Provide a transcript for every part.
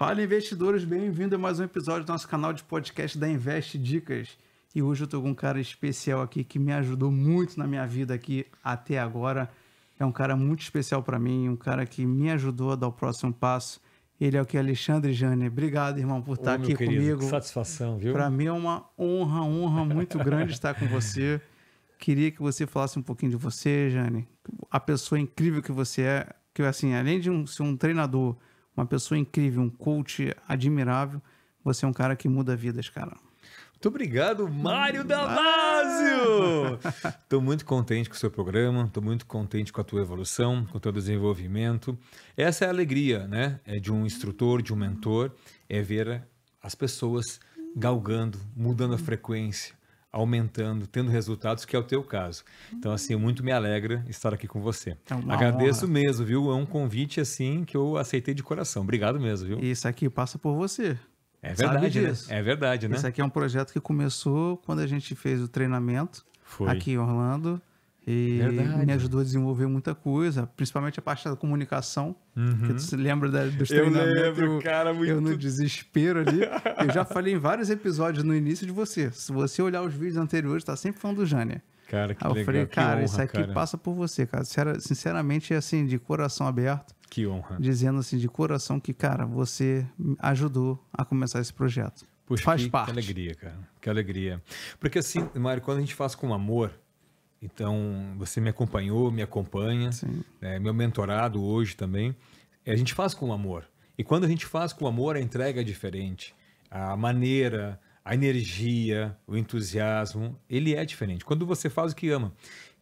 Fala, investidores, bem-vindo a mais um episódio do nosso canal de podcast da Invest Dicas. E hoje eu tô com um cara especial aqui que me ajudou muito na minha vida aqui até agora. É um cara muito especial para mim, um cara que me ajudou a dar o próximo passo. Ele é o que? Alexandre Jane. Obrigado, irmão, por estar aqui comigo. Que satisfação, viu? Para mim é uma honra muito grande estar com você. Queria que você falasse um pouquinho de você, Jane. A pessoa incrível que você é, que assim, além de ser um treinador, uma pessoa incrível, um coach admirável, você é um cara que muda vidas, cara. Muito obrigado, Mário Damasio! Estou muito contente com o seu programa, estou muito contente com a tua evolução, com o teu desenvolvimento. Essa é a alegria, né? É de um instrutor, de um mentor, é ver as pessoas galgando, mudando a frequência, aumentando, tendo resultados, que é o teu caso. Então, assim, muito me alegra estar aqui com você. Agradeço mesmo, viu? É um convite, assim, que eu aceitei de coração. Obrigado mesmo, viu? Isso aqui passa por você. É verdade, né? É verdade, né? Esse aqui é um projeto que começou quando a gente fez o treinamento aqui em Orlando. E me ajudou a desenvolver muita coisa, principalmente a parte da comunicação. Que tu se lembra dos treinamentos? Eu lembro, cara, muito... Eu no desespero ali. Eu já falei em vários episódios no início de você. Se você olhar os vídeos anteriores, tá sempre falando do Jânia. Cara, que Aí eu legal, falei, cara, honra, isso aqui passa por você, cara. Sinceramente, assim, de coração aberto. Que honra. Dizendo assim, de coração que, cara, você ajudou a começar esse projeto. Puxa, faz parte. Que alegria, cara. Que alegria. Porque assim, Mário, quando a gente faz com amor, então você me acompanhou, me acompanha, meu mentorado hoje também, a gente faz com amor. E quando a gente faz com amor, a entrega é diferente. A maneira, a energia, o entusiasmo, ele é diferente. Quando você faz o que ama,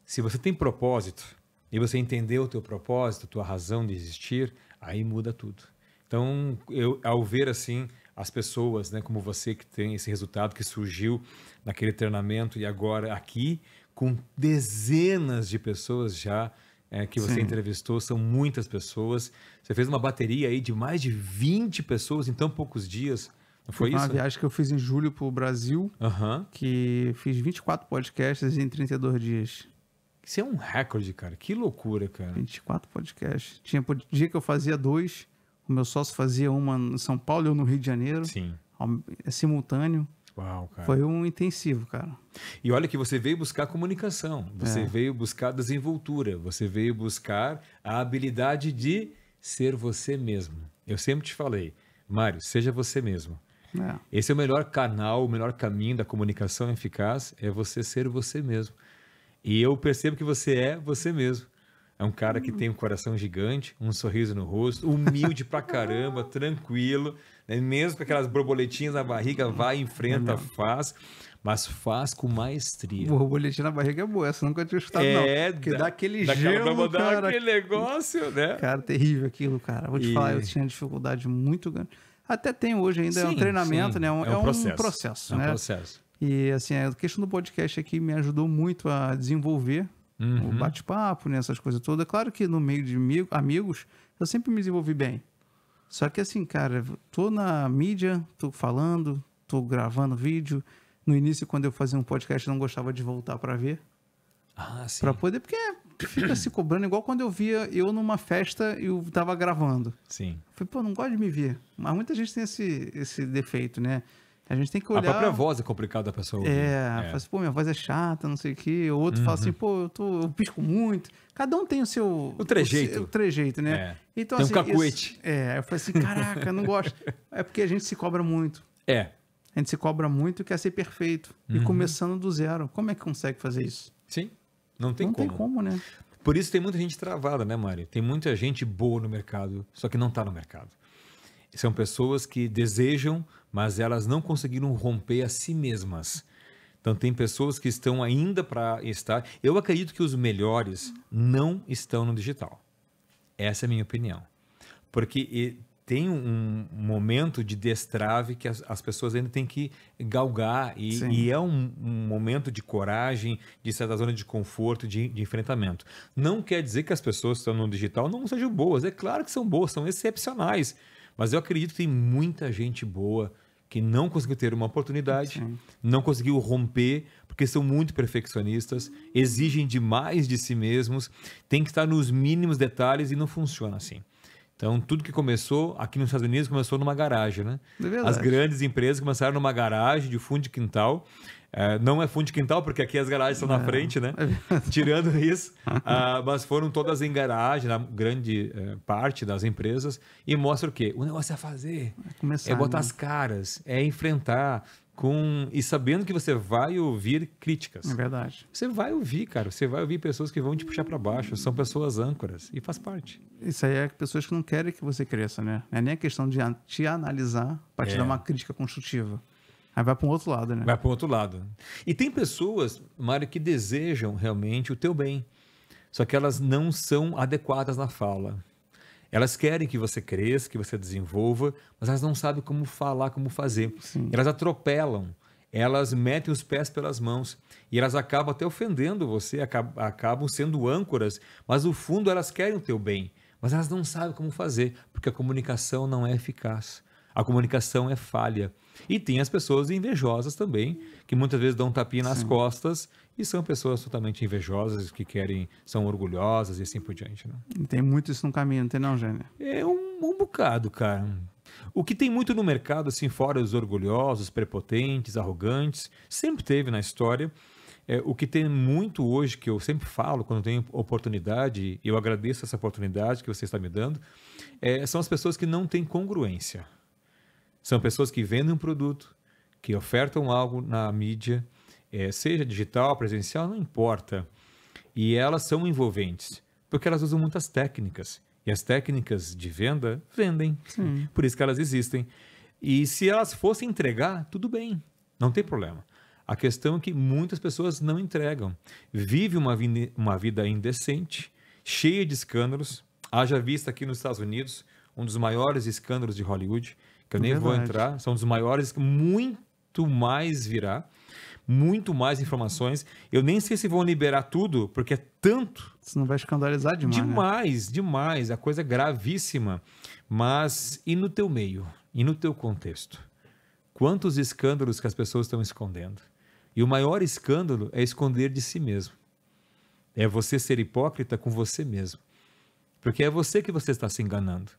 se você tem propósito e você entendeu o teu propósito, a tua razão de existir, aí muda tudo. Então, ao ver assim as pessoas, né, como você que tem esse resultado que surgiu naquele treinamento e agora aqui com dezenas de pessoas já que você entrevistou, são muitas pessoas. Você fez uma bateria aí de mais de 20 pessoas em tão poucos dias. Não foi isso? Uma viagem que eu fiz em julho para o Brasil, que fiz 24 podcasts em 32 dias. Isso é um recorde, cara. Que loucura, cara. 24 podcasts. Tinha dia que eu fazia 2, o meu sócio fazia uma em São Paulo e eu no Rio de Janeiro. Sim. Simultâneo. Uau, cara. Foi um intensivo, cara. E olha que você veio buscar comunicação, você veio buscar desenvoltura, você veio buscar a habilidade de ser você mesmo. Eu sempre te falei, Mário, seja você mesmo. Esse é o melhor canal, o melhor caminho da comunicação eficaz, é você ser você mesmo. E eu percebo que você é você mesmo. É um cara que tem um coração gigante, um sorriso no rosto, humilde pra caramba, tranquilo, né? Mesmo com aquelas borboletinhas na barriga, vai, enfrenta, faz, mas faz com maestria. Borboletinha na barriga é boa, essa eu nunca tinha escutado, não. Porque dá aquele gelo, cara. Aquele negócio, né? Cara, terrível aquilo, cara. Vou te falar, eu tinha dificuldade muito grande. Até tenho hoje ainda, é um treinamento, né? É um processo, né? É um processo. E assim, a questão do podcast aqui me ajudou muito a desenvolver o bate-papo, né, essas coisas todas. Claro que no meio de amigos, eu sempre me desenvolvi bem. Só que assim, cara, tô na mídia, tô falando, tô gravando vídeo. No início, quando eu fazia um podcast, eu não gostava de voltar para ver. Sim. Para poder, porque fica se cobrando, igual quando eu via eu numa festa e eu tava gravando. Sim. Falei, pô, não gosto de me ver. Mas muita gente tem esse defeito, né? A gente tem que olhar... A própria voz é complicada da pessoa ouvir. Fala assim, pô, minha voz é chata, não sei o quê. O outro fala assim, pô, eu pisco muito. Cada um tem o seu... O trejeito. O trejeito, né? Então, tem assim, um cacuete. Eu falei assim, caraca, não gosto. É porque a gente se cobra muito. A gente se cobra muito e quer ser perfeito. E começando do zero. Como é que consegue fazer isso? Sim, não tem como. Não tem como, né? Por isso tem muita gente travada, né, Mari? Tem muita gente boa no mercado, só que não está no mercado. São pessoas que desejam, mas elas não conseguiram romper a si mesmas. Então tem pessoas que estão ainda para estar... Eu acredito que os melhores não estão no digital. Essa é a minha opinião. Porque tem um momento de destrave que as pessoas ainda têm que galgar e é um momento de coragem, de certa zona de conforto, de enfrentamento. Não quer dizer que as pessoas que estão no digital não sejam boas. É claro que são boas, são excepcionais. Mas eu acredito que tem muita gente boa que não conseguiu ter uma oportunidade, não conseguiu romper, porque são muito perfeccionistas, exigem demais de si mesmos, tem que estar nos mínimos detalhes e não funciona assim. Então, tudo que começou aqui nos Estados Unidos começou numa garagem, né? verdade. As grandes empresas começaram numa garagem de fundo de quintal. Não é fundo de quintal, porque aqui as garagens estão na frente, né? Tirando isso. Mas foram todas em garagem, na grande parte das empresas. E mostra o quê? O negócio é fazer. Começar, é botar as caras. É enfrentar. E sabendo que você vai ouvir críticas. É verdade. Você vai ouvir, cara. Você vai ouvir pessoas que vão te puxar para baixo. São pessoas âncoras. E faz parte. Isso aí é pessoas que não querem que você cresça, né? Não é nem a questão de te analisar para te dar uma crítica construtiva. Aí vai para um outro lado, né? Vai para um outro lado. E tem pessoas, Mário, que desejam realmente o teu bem. Só que elas não são adequadas na fala. Elas querem que você cresça, que você desenvolva, mas elas não sabem como falar, como fazer. Sim. Elas atropelam, elas metem os pés pelas mãos e elas acabam até ofendendo você, acabam sendo âncoras, mas no fundo elas querem o teu bem, mas elas não sabem como fazer, porque a comunicação não é eficaz. A comunicação é falha. E tem as pessoas invejosas também, que muitas vezes dão um tapinha nas costas e são pessoas totalmente invejosas, que são orgulhosas e assim por diante. Né? Tem muito isso no caminho, não tem não, Gênio? É um bocado, cara. O que tem muito no mercado, assim, fora os orgulhosos, prepotentes, arrogantes, sempre teve na história. O que tem muito hoje, que eu sempre falo quando tenho oportunidade, e eu agradeço essa oportunidade que você está me dando, são as pessoas que não têm congruência. São pessoas que vendem um produto, que ofertam algo na mídia, seja digital, presencial, não importa. E elas são envolventes, porque elas usam muitas técnicas. E as técnicas de venda vendem. Sim. Por isso que elas existem. E se elas fossem entregar, tudo bem, não tem problema. A questão é que muitas pessoas não entregam. Vive uma vida indecente, cheia de escândalos. Haja vista aqui nos Estados Unidos, um dos maiores escândalos de Hollywood, que eu nem vou entrar, são dos maiores, muito mais virá, muito mais informações. Eu nem sei se vão liberar tudo, porque é tanto. Isso não vai escandalizar demais, Demais, né? demais. A coisa é gravíssima. Mas e no teu meio? E no teu contexto? Quantos escândalos que as pessoas estão escondendo? E o maior escândalo é esconder de si mesmo. É você ser hipócrita com você mesmo. Porque é você que você está se enganando.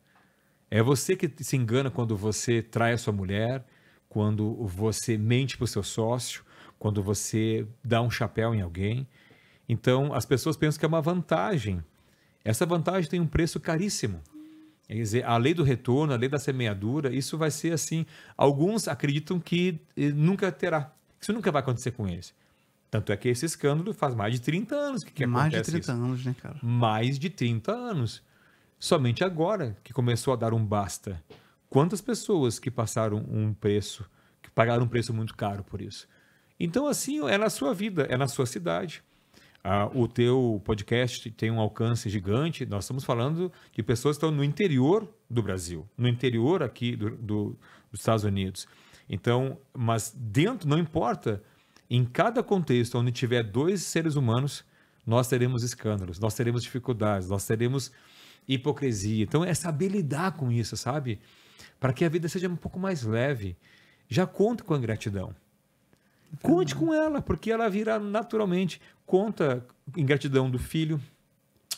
É você que se engana quando você trai a sua mulher, quando você mente para o seu sócio, quando você dá um chapéu em alguém. Então, as pessoas pensam que é uma vantagem. Essa vantagem tem um preço caríssimo. Quer dizer, a lei do retorno, a lei da semeadura, isso vai ser assim. Alguns acreditam que nunca terá. Isso nunca vai acontecer com eles. Tanto é que esse escândalo faz mais de 30 anos que mais acontece de 30 isso. anos, né, cara? Mais de 30 anos. Somente agora que começou a dar um basta. Quantas pessoas que passaram um preço, que pagaram um preço muito caro por isso? Então, assim, é na sua vida, é na sua cidade. O teu podcast tem um alcance gigante. Nós estamos falando de pessoas que estão no interior do Brasil, no interior aqui dos Estados Unidos. Então, mas dentro, não importa, em cada contexto onde tiver dois seres humanos, nós teremos escândalos, nós teremos dificuldades, nós teremos hipocrisia. Então, é saber lidar com isso, sabe? Para que a vida seja um pouco mais leve. Já conta com a gratidão. Conte com ela, porque ela virá naturalmente. Conta em gratidão do filho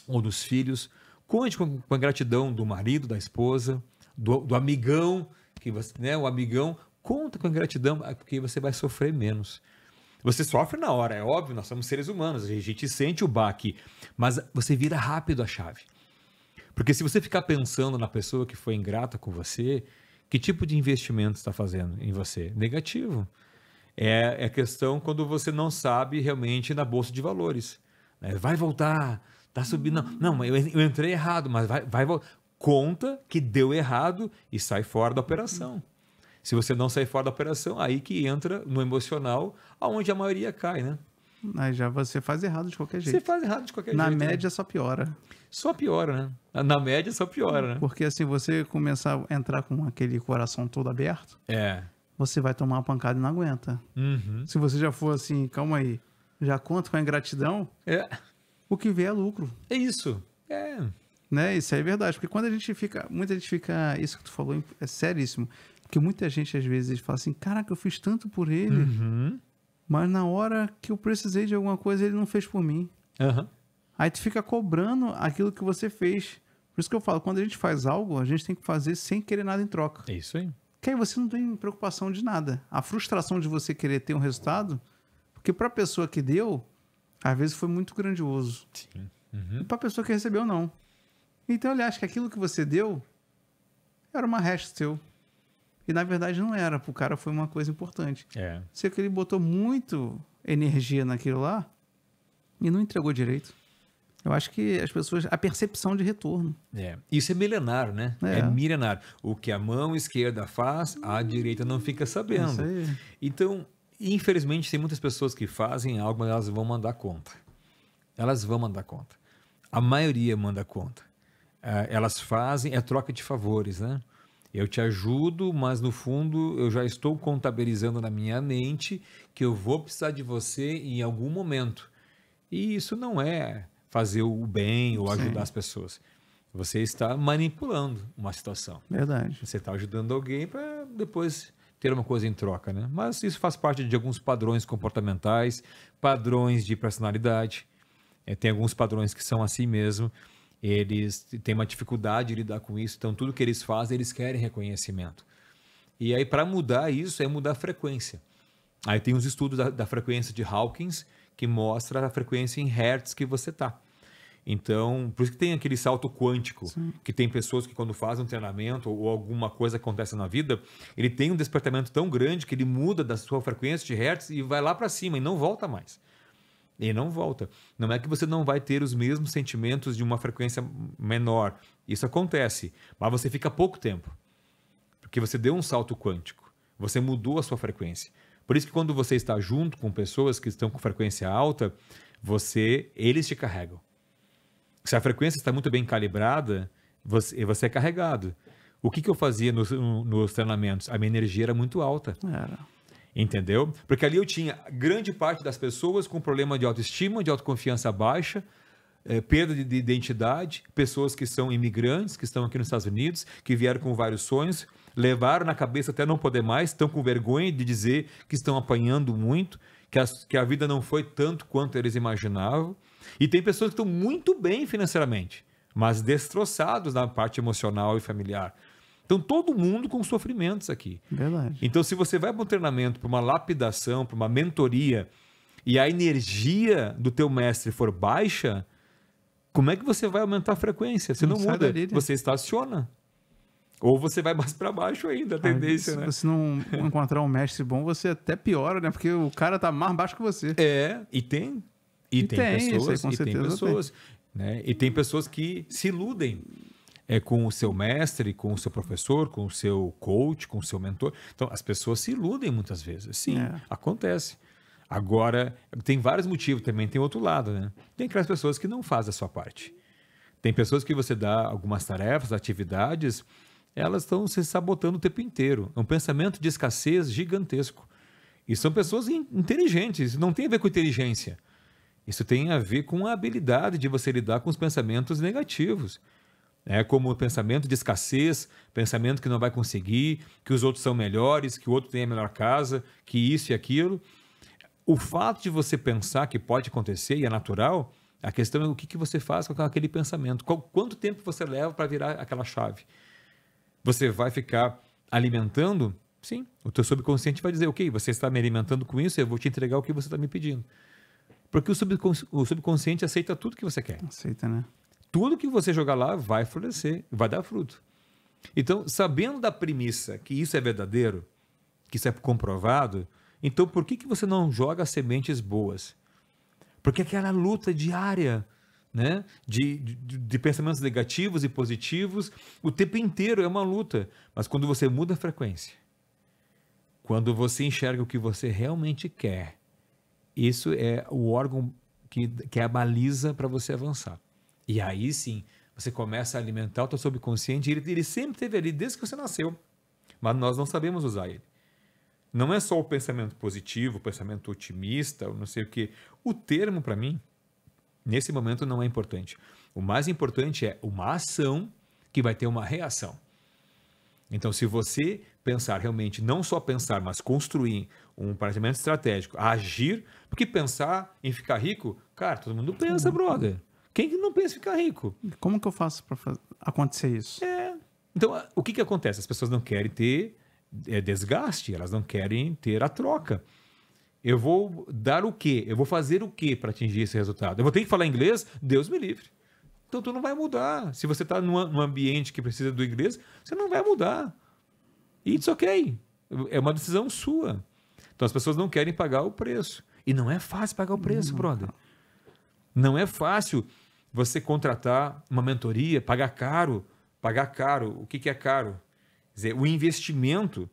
ou dos filhos. Conte com a gratidão do marido, da esposa, do amigão, que você, né, o amigão. Conta com a gratidão, porque você vai sofrer menos. Você sofre na hora, é óbvio, nós somos seres humanos, a gente sente o baque, mas você vira rápido a chave. Porque se você ficar pensando na pessoa que foi ingrata com você, que tipo de investimento está fazendo em você? Negativo. É questão quando você não sabe realmente na bolsa de valores. Né? Vai voltar, está subindo. Não, eu entrei errado, mas vai voltar. Conta que deu errado e sai fora da operação. Se você não sair fora da operação, aí que entra no emocional, aonde a maioria cai, né? Aí já você faz errado de qualquer jeito. Você faz errado de qualquer Na jeito. média, só piora. Só piora, né? Na média, só piora, né? Porque assim, você começar a entrar com aquele coração todo aberto, você vai tomar uma pancada e não aguenta. Uhum. Se você já for assim, calma aí, já conta com a ingratidão, o que vier é lucro. É isso. Né? Isso aí é verdade. Porque quando muita gente fica, isso que tu falou é seríssimo. Porque muita gente às vezes fala assim, caraca, eu fiz tanto por ele, mas na hora que eu precisei de alguma coisa, ele não fez por mim. Uhum. Aí tu fica cobrando aquilo que você fez Por isso que eu falo, quando a gente faz algo, a gente tem que fazer sem querer nada em troca. É isso aí. Que aí você não tem preocupação de nada. A frustração de você querer ter um resultado, porque para a pessoa que deu, às vezes foi muito grandioso. Sim. Uhum. E para a pessoa que recebeu, não. Então ele acha que aquilo que você deu era uma hash seu. E na verdade não era. Pro cara foi uma coisa importante. Sei que ele botou muito energia naquilo lá e não entregou direito. Eu acho que as pessoas... A percepção de retorno. Isso é milenar, né? É milenar. O que a mão esquerda faz, a direita não fica sabendo. Isso aí. Então, infelizmente, tem muitas pessoas que fazem algo, mas elas vão mandar conta. Elas vão mandar conta. A maioria manda conta. Elas fazem, é troca de favores, né? Eu te ajudo, mas no fundo eu já estou contabilizando na minha mente que eu vou precisar de você em algum momento. E isso não é fazer o bem ou ajudar as pessoas. Você está manipulando uma situação. Verdade. Você está ajudando alguém para depois ter uma coisa em troca, né? Mas isso faz parte de alguns padrões comportamentais, padrões de personalidade. Tem alguns padrões que são assim mesmo. Eles têm uma dificuldade de lidar com isso. Então, tudo que eles fazem, eles querem reconhecimento. E aí, para mudar isso, é mudar a frequência. Aí tem os estudos da frequência de Hawkins, que mostra a frequência em hertz que você está. Então, por isso que tem aquele salto quântico, que tem pessoas que quando fazem um treinamento ou alguma coisa acontece na vida, ele tem um despertamento tão grande que ele muda da sua frequência de hertz e vai lá para cima e não volta mais. E não volta. Não é que você não vai ter os mesmos sentimentos de uma frequência menor. Isso acontece, mas você fica pouco tempo. Porque você deu um salto quântico. Você mudou a sua frequência. Por isso que quando você está junto com pessoas que estão com frequência alta, eles te carregam. Se a frequência está muito bem calibrada, você é carregado. O que eu fazia nos treinamentos? A minha energia era muito alta. Entendeu? Porque ali eu tinha grande parte das pessoas com problema de autoestima, de autoconfiança baixa, perda de identidade, pessoas que são imigrantes, que estão aqui nos Estados Unidos, que vieram com vários sonhos, levaram na cabeça até não poder mais, estão com vergonha de dizer que estão apanhando muito, que a vida não foi tanto quanto eles imaginavam. E tem pessoas que estão muito bem financeiramente, mas destroçados na parte emocional e familiar. Então, todo mundo com sofrimentos aqui. Verdade. Então, se você vai para um treinamento, para uma lapidação, para uma mentoria, e a energia do teu mestre for baixa, como é que você vai aumentar a frequência? Você não muda, você estaciona. Ou você vai mais para baixo ainda, a tendência, né? Se você não encontrar um mestre bom, você até piora, né? Porque o cara tá mais baixo que você. E tem pessoas, né? E tem pessoas que se iludem com o seu mestre, com o seu professor, com o seu coach, com o seu mentor. Então, as pessoas se iludem muitas vezes. Sim, acontece. Agora, tem vários motivos também, tem outro lado, né? Tem aquelas pessoas que não fazem a sua parte. Tem pessoas que você dá algumas tarefas, atividades, elas estão se sabotando o tempo inteiro. É um pensamento de escassez gigantesco. E são pessoas inteligentes, isso não tem a ver com inteligência. Isso tem a ver com a habilidade de você lidar com os pensamentos negativos. Como o pensamento de escassez, pensamento que não vai conseguir, que os outros são melhores, que o outro tem a melhor casa, que isso e aquilo. O fato de você pensar que pode acontecer e é natural, a questão é o que você faz com aquele pensamento. Quanto tempo você leva para virar aquela chave? Você vai ficar alimentando? Sim, o teu subconsciente vai dizer, ok, você está me alimentando com isso, eu vou te entregar o que você está me pedindo. Porque o subconsciente aceita tudo que você quer. Aceita, né? Tudo que você jogar lá vai florescer, vai dar fruto. Então, sabendo da premissa que isso é verdadeiro, que isso é comprovado, então por que você não joga sementes boas? Porque aquela luta diária, né, de pensamentos negativos e positivos, o tempo inteiro é uma luta. Mas quando você muda a frequência, quando você enxerga o que você realmente quer, isso é o órgão que é a baliza para você avançar. E aí sim, você começa a alimentar o teu subconsciente. Ele sempre esteve ali desde que você nasceu, mas nós não sabemos usar ele. Não é só o pensamento positivo, o pensamento otimista, ou não sei o quê. O termo, para mim, nesse momento não é importante. O mais importante é uma ação que vai ter uma reação. Então, se você pensar realmente, não só pensar, mas construir um planejamento estratégico, agir, porque pensar em ficar rico, cara, todo mundo pensa, brother. Quem que não pensa em ficar rico? Como que eu faço para acontecer isso? Então, o que acontece? As pessoas não querem ter desgaste, elas não querem ter a troca. Eu vou dar o quê? Eu vou fazer o quê para atingir esse resultado? Eu vou ter que falar inglês? Deus me livre. Então, tu não vai mudar. Se você está num ambiente que precisa do inglês, você não vai mudar. E it's ok. É uma decisão sua. Então, as pessoas não querem pagar o preço. E não é fácil pagar o preço, brother. Não é fácil você contratar uma mentoria, pagar caro. Pagar caro. O que é caro? Quer dizer, o investimento,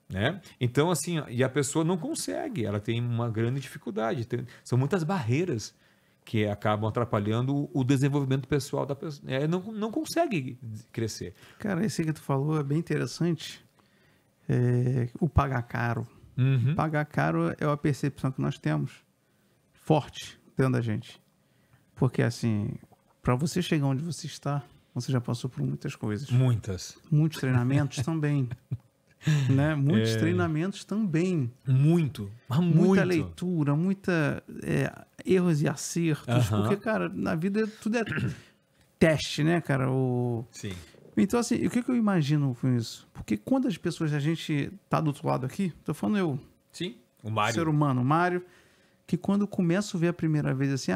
né? Então, assim, e a pessoa não consegue. Ela tem uma grande dificuldade. São muitas barreiras que acabam atrapalhando o desenvolvimento pessoal da pessoa. Não consegue crescer. Cara, esse que tu falou é bem interessante. O pagar caro. Pagar caro é uma percepção que nós temos forte dentro da gente. Porque, assim, para você chegar onde você está, você já passou por muitas coisas. Muitos treinamentos também. Né? Muitos treinamentos também. Muita leitura, erros e acertos. Porque, cara, na vida tudo é teste, né, cara? Sim. Então, assim, o que eu imagino com isso? Porque quando as pessoas, a gente tá do outro lado aqui, tô falando eu. Sim, o Mário. Ser humano, o Mário, que quando eu começo a ver a primeira vez, assim,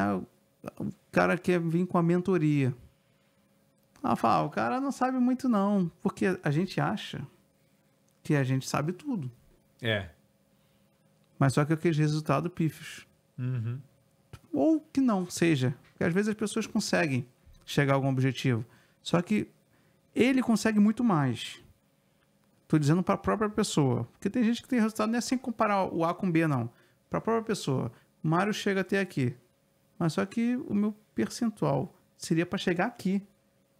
o cara quer vir com a mentoria. Fala, o cara não sabe muito não, porque a gente acha que a gente sabe tudo. Mas só que aqueles resultados pífios. Ou que não seja. Porque às vezes as pessoas conseguem chegar a algum objetivo. Só que ele consegue muito mais. Estou dizendo para a própria pessoa. Porque tem gente que tem resultado, não é sem comparar o A com o B, não. Para a própria pessoa. O Mário chega até aqui. Mas só que o meu percentual seria para chegar aqui.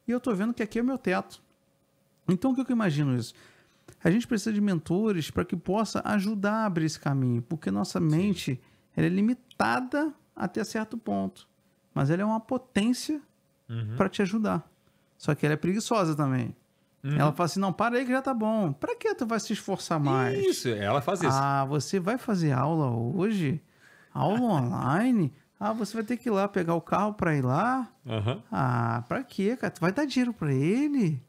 E eu estou vendo que aqui é o meu teto. Então, o que eu imagino isso? A gente precisa de mentores para que possa ajudar a abrir esse caminho. Porque nossa mente ela é limitada até certo ponto. Mas ela é uma potência para te ajudar. Só que ela é preguiçosa também. Ela fala assim, não, para aí que já tá bom. Para que tu vai se esforçar mais? Isso, ela faz isso. Você vai fazer aula hoje? Aula online? Você vai ter que ir lá pegar o carro para ir lá? Para quê, cara? Tu vai dar dinheiro para ele?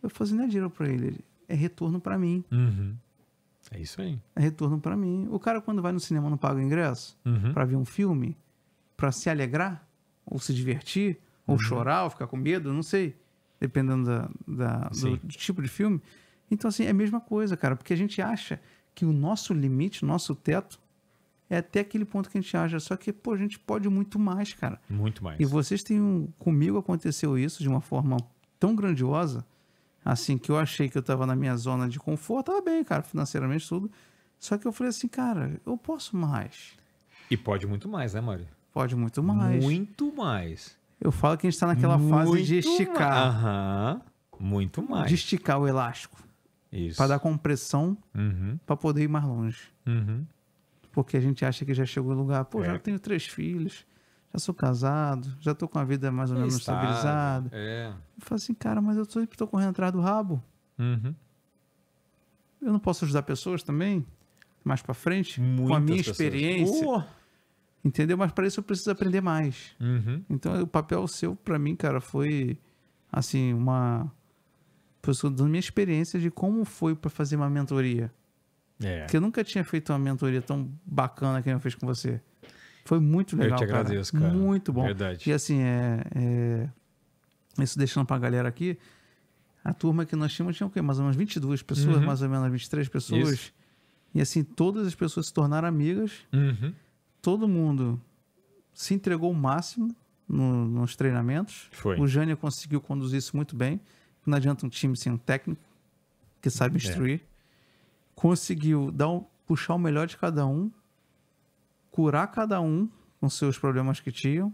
Eu falo assim, não é dinheiro para ele. É retorno para mim. É isso aí. É retorno para mim. O cara, quando vai no cinema, não paga o ingresso para ver um filme? Para se alegrar? Ou se divertir? Ou chorar? Ou ficar com medo? Não sei. Dependendo do tipo de filme. Então, assim, é a mesma coisa, cara. Porque a gente acha que o nosso limite, o nosso teto, é até aquele ponto que a gente acha. Só que, a gente pode muito mais, cara. Muito mais. E vocês têm... Comigo aconteceu isso de uma forma tão grandiosa, assim, que eu achei que eu tava na minha zona de conforto. Tava bem, cara, financeiramente, tudo. Só que eu falei assim, cara, eu posso mais. E pode muito mais, né, Mário? Pode muito mais. Muito mais. Eu falo que a gente tá naquela fase de esticar. Muito mais. De esticar o elástico. Isso. Para dar compressão, para poder ir mais longe. Porque a gente acha que já chegou no lugar. Já tenho 3 filhos, já sou casado, já tô com a vida mais ou menos estabilizada. Eu falo assim, cara, mas eu sempre tô correndo atrás do rabo. Eu não posso ajudar pessoas também? Mais para frente? Com a minha experiência. Entendeu? Mas para isso eu preciso aprender mais. Então, o papel seu, para mim, cara, foi, assim, dando minha experiência de como foi para fazer uma mentoria. Porque eu nunca tinha feito uma mentoria tão bacana que eu fiz com você. Foi muito legal, Eu te agradeço, cara. Muito bom. Verdade. E, assim, isso deixando para a galera aqui, a turma que nós tínhamos tinha o quê? Mais ou menos 22 pessoas, mais ou menos 23 pessoas. Isso. E, assim, todas as pessoas se tornaram amigas. Todo mundo se entregou o máximo nos treinamentos. O Jânio conseguiu conduzir isso muito bem. Não adianta um time sem um técnico que sabe instruir. Conseguiu puxar o melhor de cada um, curar cada um com seus problemas que tinham,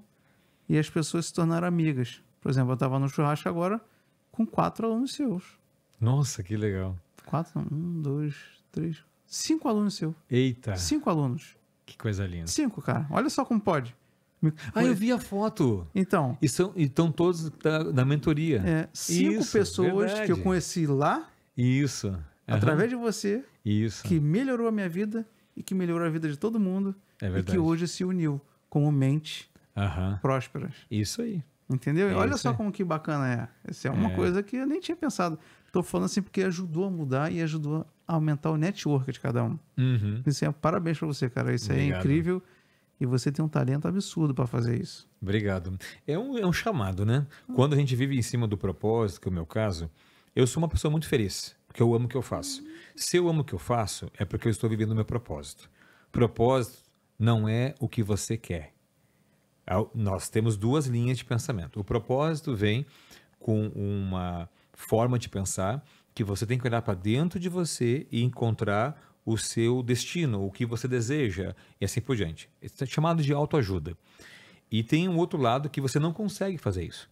e as pessoas se tornaram amigas. Por exemplo, eu estava no churrasco agora com 4 alunos seus. Nossa, que legal. 4, 1, 2, 3, 5 alunos seus. Eita. 5 alunos. Que coisa linda. 5, cara. Olha só como pode. Eu vi a foto. Então. E estão todos da mentoria. 5 pessoas que eu conheci lá. Isso. Através de você. Isso. Que melhorou a minha vida e que melhorou a vida de todo mundo. É verdade. E que hoje se uniu como mente prósperas. Isso aí. Entendeu? Olha só como que bacana é. Essa é uma coisa que eu nem tinha pensado. Estou falando assim porque ajudou a mudar e ajudou a aumentar o network de cada um. Isso é parabéns para você, cara. Isso é incrível e você tem um talento absurdo para fazer isso. Obrigado. É um chamado, né? Quando a gente vive em cima do propósito, que é o meu caso, eu sou uma pessoa muito feliz, porque eu amo o que eu faço. Se eu amo o que eu faço, é porque eu estou vivendo o meu propósito. Propósito não é o que você quer. Nós temos duas linhas de pensamento. O propósito vem com uma forma de pensar que você tem que olhar para dentro de você e encontrar o seu destino, o que você deseja e assim por diante. Isso é chamado de autoajuda. E tem um outro lado que você não consegue fazer isso.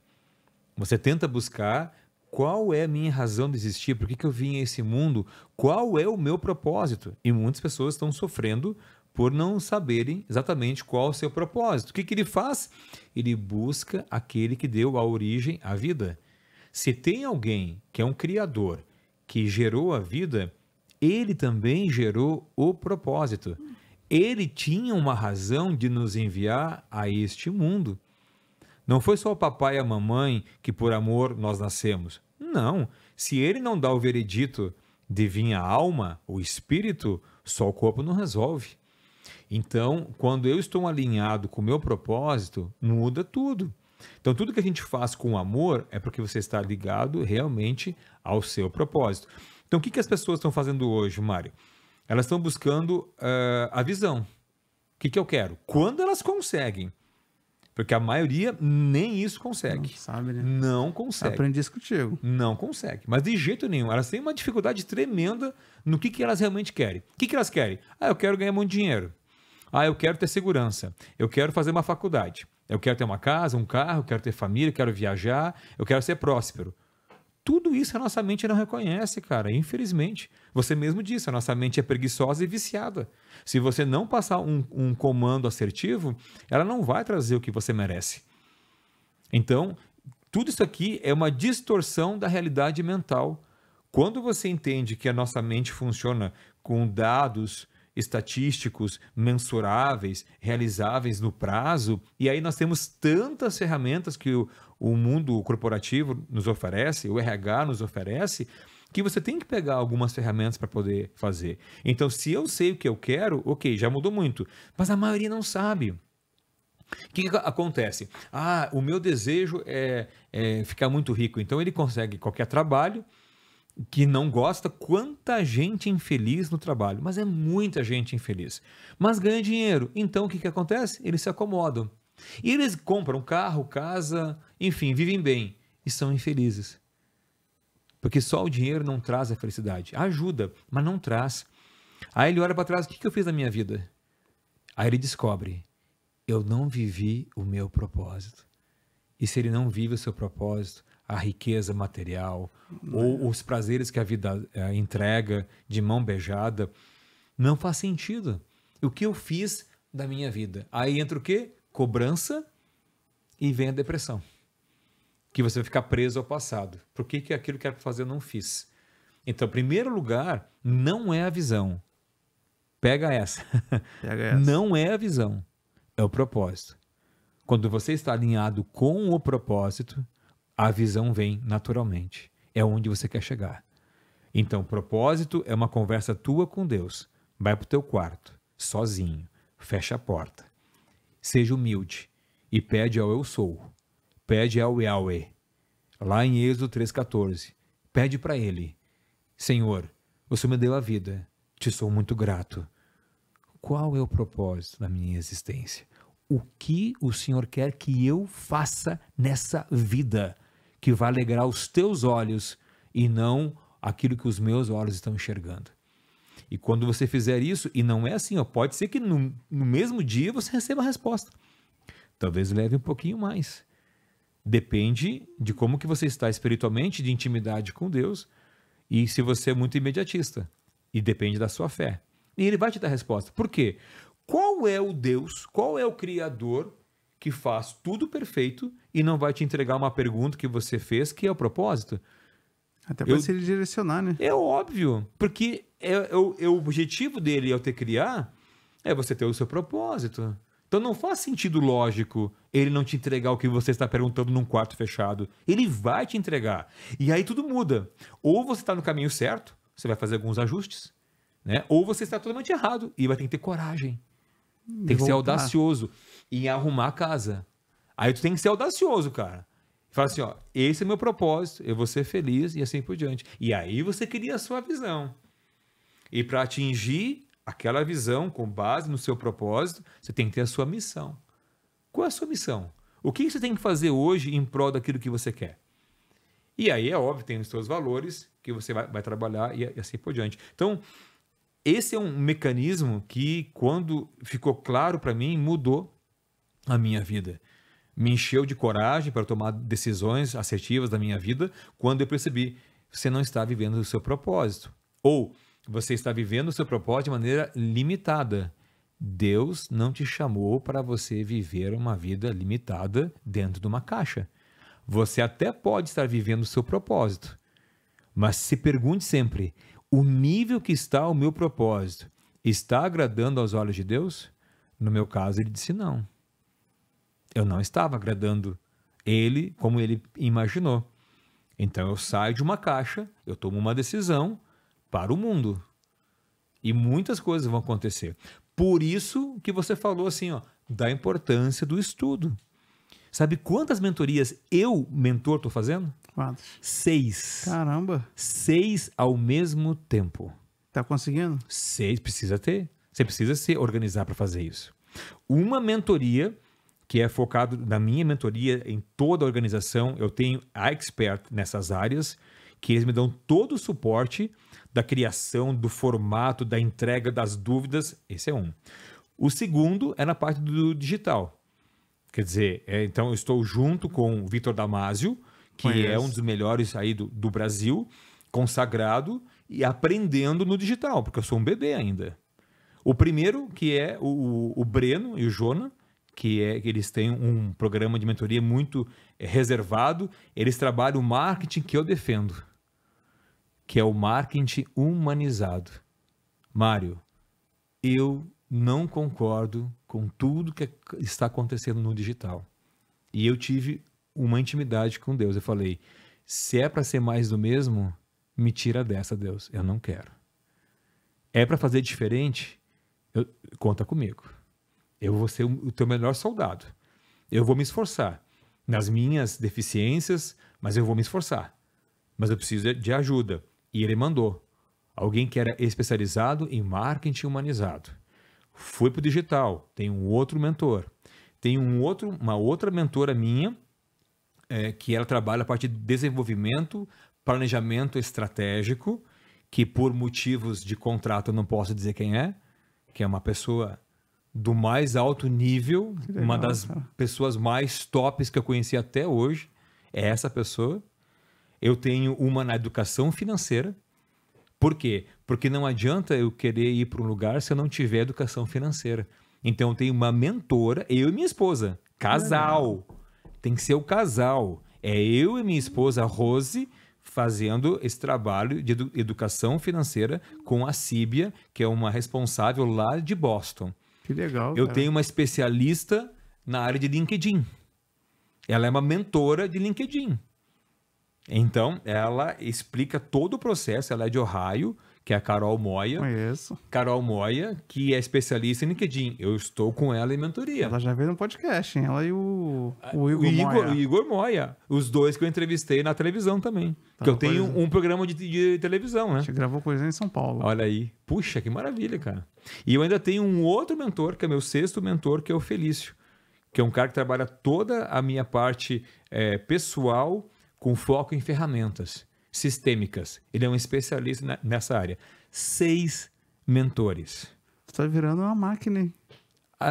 Você tenta buscar qual é a minha razão de existir, por que eu vim a esse mundo, qual é o meu propósito. E muitas pessoas estão sofrendo por não saberem exatamente qual é o seu propósito. O que ele faz? Ele busca aquele que deu a origem à vida. Se tem alguém que é um criador, que gerou a vida, ele também gerou o propósito. Ele tinha uma razão de nos enviar a este mundo. Não foi só o papai e a mamãe que por amor nós nascemos. Não. Se ele não dá o veredito de vir a alma, o espírito, só o corpo não resolve. Então, quando eu estou alinhado com o meu propósito, muda tudo. Então, tudo que a gente faz com amor é porque você está ligado realmente ao seu propósito. Então, o que as pessoas estão fazendo hoje, Mário? Elas estão buscando a visão. O que eu quero? Quando elas conseguem. Porque a maioria nem isso consegue. Não sabe, né? Não consegue. Aprendi isso contigo. Não consegue. Mas de jeito nenhum. Elas têm uma dificuldade tremenda no que elas realmente querem. O que elas querem? Eu quero ganhar muito dinheiro. Eu quero ter segurança. Eu quero fazer uma faculdade. Eu quero ter uma casa, um carro, eu quero ter família, eu quero viajar, eu quero ser próspero. Tudo isso a nossa mente não reconhece, cara, infelizmente. Você mesmo disse, a nossa mente é preguiçosa e viciada. Se você não passar um comando assertivo, ela não vai trazer o que você merece. Então, tudo isso aqui é uma distorção da realidade mental. Quando você entende que a nossa mente funciona com dados estatísticos, mensuráveis, realizáveis no prazo, e aí nós temos tantas ferramentas que o mundo corporativo nos oferece, o RH nos oferece, que você tem que pegar algumas ferramentas para poder fazer. Então, se eu sei o que eu quero, ok, já mudou muito, mas a maioria não sabe. O que acontece? O meu desejo é ficar muito rico, então ele consegue qualquer trabalho, que não gosta, quanta gente infeliz no trabalho, mas é muita gente infeliz, mas ganha dinheiro, então o que acontece? Eles se acomodam, e eles compram carro, casa, enfim, vivem bem, e são infelizes, porque só o dinheiro não traz a felicidade, ajuda, mas não traz. Aí ele olha para trás, o que eu fiz na minha vida? Aí ele descobre, eu não vivi o meu propósito, e se ele não vive o seu propósito, a riqueza material ou os prazeres que a vida entrega de mão beijada, não faz sentido. O que eu fiz da minha vida? Aí entra o quê? Cobrança e vem a depressão. Que você vai ficar preso ao passado. Por que aquilo que era para fazer eu não fiz? Então, em primeiro lugar, não é a visão. Pega essa. Não é a visão, é o propósito. Quando você está alinhado com o propósito, a visão vem naturalmente. É onde você quer chegar. Então, propósito é uma conversa tua com Deus. Vai para o teu quarto, sozinho. Fecha a porta. Seja humilde e pede ao Eu Sou. Pede ao Yahweh. Lá em Êxodo 3,14. Pede para Ele. Senhor, o Senhor me deu a vida. Te sou muito grato. Qual é o propósito da minha existência? O que o Senhor quer que eu faça nessa vida? Que vai alegrar os teus olhos e não aquilo que os meus olhos estão enxergando. E quando você fizer isso, e não é assim, pode ser que no mesmo dia você receba a resposta. Talvez leve um pouquinho mais. Depende de como que você está espiritualmente, de intimidade com Deus, e se você é muito imediatista. E depende da sua fé. E Ele vai te dar a resposta. Por quê? Qual é o Deus, qual é o Criador que faz tudo perfeito e não vai te entregar uma pergunta que você fez, que é o propósito? Até para se ele direcionar, né? É óbvio, porque o objetivo dele ao te criar é você ter o seu propósito. Então não faz sentido lógico ele não te entregar o que você está perguntando num quarto fechado. Ele vai te entregar. E aí tudo muda. Ou você está no caminho certo, você vai fazer alguns ajustes, né? Ou você está totalmente errado e vai ter que ter coragem. Tem que ser audacioso em arrumar a casa. Aí tu tem que ser audacioso, cara. Fala assim, ó, esse é meu propósito, eu vou ser feliz e assim por diante. E aí você cria a sua visão. E para atingir aquela visão com base no seu propósito, você tem que ter a sua missão. Qual é a sua missão? O que você tem que fazer hoje em prol daquilo que você quer? E aí é óbvio, tem os seus valores que você vai trabalhar e assim por diante. Então, esse é um mecanismo que, quando ficou claro para mim, mudou a minha vida. Me encheu de coragem para tomar decisões assertivas da minha vida quando eu percebi que você não está vivendo o seu propósito. Ou você está vivendo o seu propósito de maneira limitada. Deus não te chamou para você viver uma vida limitada dentro de uma caixa. Você até pode estar vivendo o seu propósito, mas se pergunte sempre, o nível que está o meu propósito está agradando aos olhos de Deus? No meu caso, ele disse não. Eu não estava agradando ele como ele imaginou. Então eu saio de uma caixa, eu tomo uma decisão para o mundo. E muitas coisas vão acontecer. Por isso que você falou assim, ó, da importância do estudo. Sabe quantas mentorias eu, mentor, estou fazendo? Quantas? 6. Caramba. 6 ao mesmo tempo. Tá conseguindo? 6 precisa ter. Você precisa se organizar para fazer isso. Uma mentoria que é focado na minha mentoria em toda a organização. Eu tenho a expert nessas áreas, que eles me dão todo o suporte da criação, do formato, da entrega, das dúvidas. Esse é um. O segundo é na parte do digital. Quer dizer, então eu estou junto com o Vitor Damasio, que é um dos melhores aí do Brasil, consagrado e aprendendo no digital, porque eu sou um bebê ainda. O primeiro, que é o Breno e o Jona, que eles têm um programa de mentoria muito reservado. Eles trabalham o marketing que eu defendo, que é o marketing humanizado. Mário, eu não concordo com tudo que está acontecendo no digital. E eu tive uma intimidade com Deus. Eu falei, se é para ser mais do mesmo, me tira dessa, Deus. Eu não quero. É para fazer diferente? Conta comigo. Eu vou ser o teu melhor soldado. Eu vou me esforçar nas minhas deficiências, mas eu vou me esforçar. Mas eu preciso de ajuda. E ele mandou alguém que era especializado em marketing humanizado. Fui para o digital. Tem um outro mentor. Tem uma outra mentora minha, que ela trabalha a parte de desenvolvimento, planejamento estratégico, que por motivos de contrato eu não posso dizer quem é, que é uma pessoa do mais alto nível, legal, uma das pessoas mais tops que eu conheci até hoje, é essa pessoa. Eu tenho uma na educação financeira. Por quê? Porque não adianta eu querer ir para um lugar se eu não tiver educação financeira. Então eu tenho uma mentora, eu e minha esposa, casal. Tem que ser o casal. É eu e minha esposa, Rose, fazendo esse trabalho de educação financeira com a Síbia, que é uma responsável lá de Boston. Que legal, Eu tenho uma especialista na área de LinkedIn. Ela é uma mentora de LinkedIn. Então, ela explica todo o processo. Ela é de Ohio, que é a Carol Moya. Conheço. Carol Moya, que é especialista em LinkedIn. Eu estou com ela em mentoria. Ela já veio no podcast, hein? Ela e o Igor Moya. O Igor Moya. Os dois que eu entrevistei na televisão também. Porque eu tenho um programa de televisão, né? A gente gravou coisa em São Paulo. Olha aí. Puxa, que maravilha, cara. E eu ainda tenho um outro mentor, que é meu 6º mentor, que é o Felício. Que é um cara que trabalha toda a minha parte pessoal com foco em ferramentas sistêmicas. Ele é um especialista nessa área. 6 mentores. Você tá virando uma máquina, hein?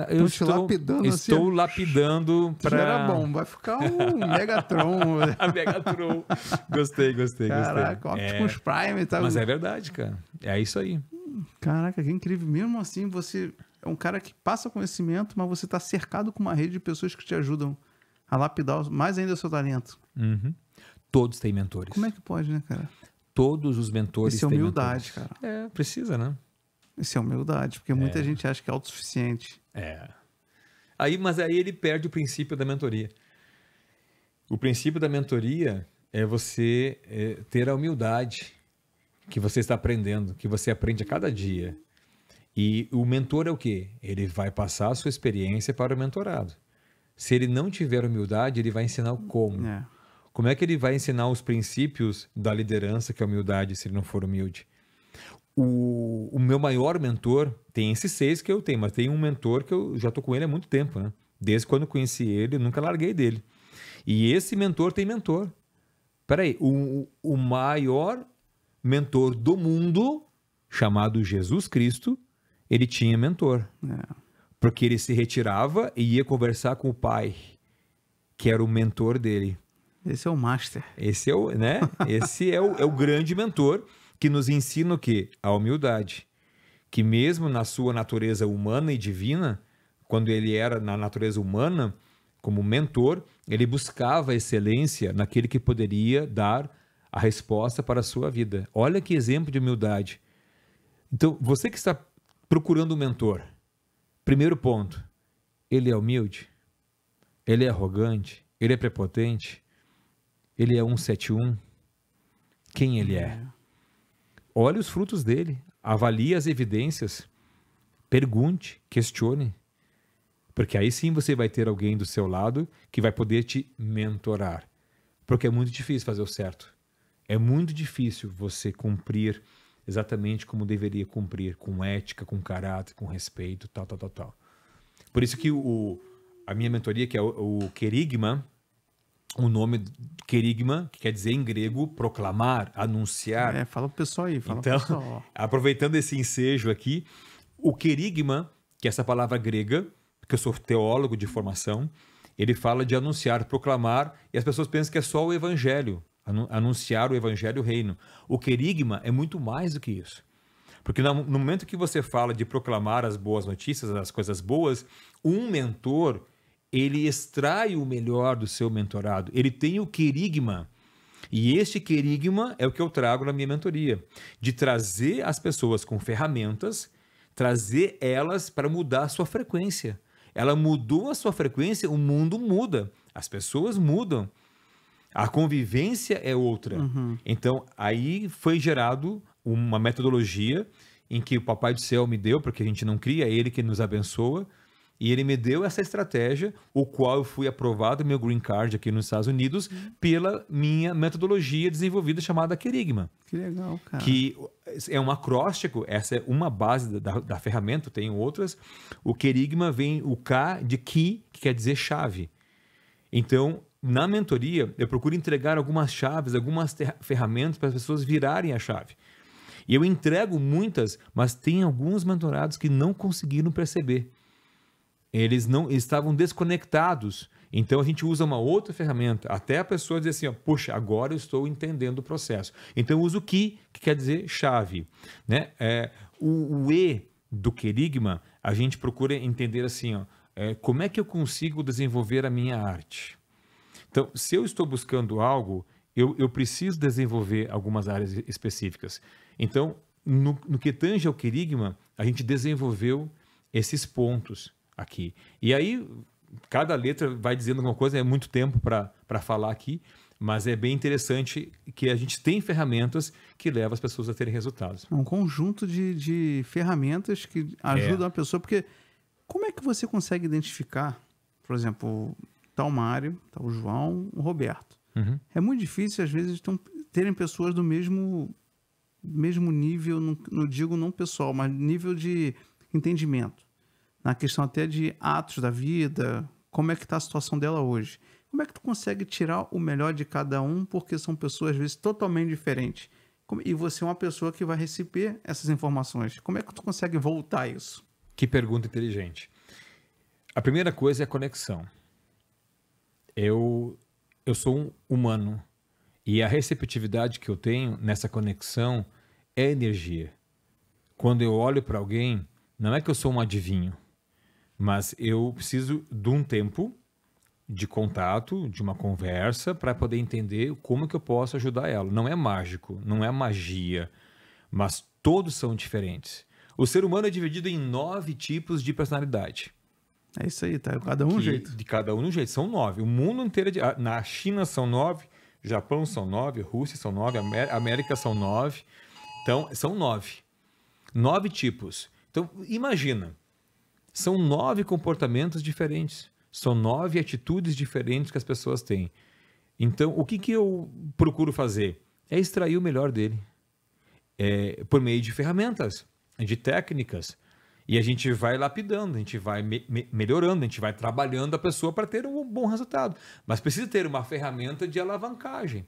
Eu estou lapidando para... Era bom, vai ficar um Megatron. A Megatron. Gostei. Caraca, Optimus Prime. Tá... Mas é verdade, cara. É isso aí. Caraca, que incrível. Mesmo assim, você é um cara que passa conhecimento, mas você está cercado com uma rede de pessoas que te ajudam a lapidar mais ainda o seu talento. Uhum. Todos têm mentores. Como é que pode, né, cara? Todos os mentores têm humildade, mentores. cara. Precisa, né? Isso é humildade, porque muita gente acha que é autossuficiente. Mas aí ele perde o princípio da mentoria. O princípio da mentoria é você ter a humildade que você está aprendendo, que você aprende a cada dia. E o mentor é o quê? Ele vai passar a sua experiência para o mentorado. Se ele não tiver humildade, ele vai ensinar como. Como é que ele vai ensinar os princípios da liderança, que é a humildade, se ele não for humilde? O meu maior mentor, tem esses 6 que eu tenho, mas tem um mentor que eu já estou com ele há muito tempo, né? Desde quando eu conheci ele, eu nunca larguei dele. E esse mentor tem mentor. Peraí, o maior mentor do mundo, chamado Jesus Cristo, ele tinha mentor. Porque ele se retirava e ia conversar com o pai, que era o mentor dele. Esse é o master. Esse é o grande mentor que nos ensina o quê? A humildade. Que mesmo na sua natureza humana e divina, quando ele era na natureza humana, como mentor, ele buscava a excelência naquele que poderia dar a resposta para a sua vida. Olha que exemplo de humildade. Então, você que está procurando um mentor, primeiro ponto, ele é humilde? Ele é arrogante? Ele é prepotente? Ele é 171? Quem ele é? Olhe os frutos dele, avalie as evidências, pergunte, questione. Porque aí sim você vai ter alguém do seu lado que vai poder te mentorar. Porque é muito difícil fazer o certo. É muito difícil você cumprir exatamente como deveria cumprir, com ética, com caráter, com respeito, tal. Por isso que a minha mentoria, que é o Querigma, o nome Querigma, que quer dizer em grego proclamar, anunciar. Fala pro pessoal aí, então, pessoal. Aproveitando esse ensejo aqui, o Querigma, que é essa palavra grega, porque eu sou teólogo de formação, ele fala de anunciar, proclamar, e as pessoas pensam que é só o evangelho, anunciar o evangelho, o reino. O Querigma é muito mais do que isso. Porque no momento que você fala de proclamar as boas notícias, as coisas boas, um mentor, ele extrai o melhor do seu mentorado. Ele tem o querigma. E este querigma é o que eu trago na minha mentoria. De trazer as pessoas com ferramentas, trazer elas para mudar a sua frequência. Ela mudou a sua frequência, o mundo muda. As pessoas mudam. A convivência é outra. Então, aí foi gerado uma metodologia em que o Papai do Céu me deu, porque a gente não cria, é Ele que nos abençoa. E ele me deu essa estratégia, o qual eu fui aprovado, meu green card aqui nos Estados Unidos, pela minha metodologia desenvolvida chamada Querigma. Que legal, cara. Que é um acróstico, essa é uma base da ferramenta, tem outras. O Querigma vem o K de Ki, que quer dizer chave. Então, na mentoria, eu procuro entregar algumas chaves, algumas ferramentas para as pessoas virarem a chave. E eu entrego muitas, mas tem alguns mentorados que não conseguiram perceber. Eles não estavam desconectados. Então, a gente usa uma outra ferramenta. Até a pessoa dizer assim, puxa, agora eu estou entendendo o processo. Então, eu uso o que quer dizer chave. Né? O E do Querigma, a gente procura entender assim, como é que eu consigo desenvolver a minha arte? Então, se eu estou buscando algo, eu preciso desenvolver algumas áreas específicas. Então, no que tange ao Querigma, a gente desenvolveu esses pontos aqui. E aí, cada letra vai dizendo alguma coisa, é muito tempo para falar aqui, mas é bem interessante que a gente tem ferramentas que levam as pessoas a terem resultados. É um conjunto de ferramentas que ajudam a pessoa, porque como é que você consegue identificar, por exemplo, tal Mário, tal João, o Roberto? É muito difícil, às vezes, terem pessoas do mesmo nível, não digo não pessoal, mas nível de entendimento. Na questão até de atos da vida, como é que está a situação dela hoje. Como é que tu consegue tirar o melhor de cada um, porque são pessoas, às vezes, totalmente diferentes. E você é uma pessoa que vai receber essas informações. Como é que tu consegue voltar isso? Que pergunta inteligente. A primeira coisa é a conexão. Eu sou um humano e a receptividade que eu tenho nessa conexão é energia. Quando eu olho para alguém, não é que eu sou um adivinho, mas eu preciso de um tempo de contato, de uma conversa, para poder entender como que eu posso ajudar ela. Não é mágico, não é magia, mas todos são diferentes. O ser humano é dividido em 9 tipos de personalidade. É isso aí, tá? Cada um um jeito. De cada um um jeito. São 9. O mundo inteiro, na China são 9, Japão são 9, Rússia são 9, América são 9. Então, são 9. 9 tipos. Então, imagina. São 9 comportamentos diferentes. São 9 atitudes diferentes que as pessoas têm. Então, o que eu procuro fazer? É extrair o melhor dele. Por meio de ferramentas, de técnicas. E a gente vai lapidando, a gente vai melhorando, a gente vai trabalhando a pessoa para ter um bom resultado. Mas precisa ter uma ferramenta de alavancagem,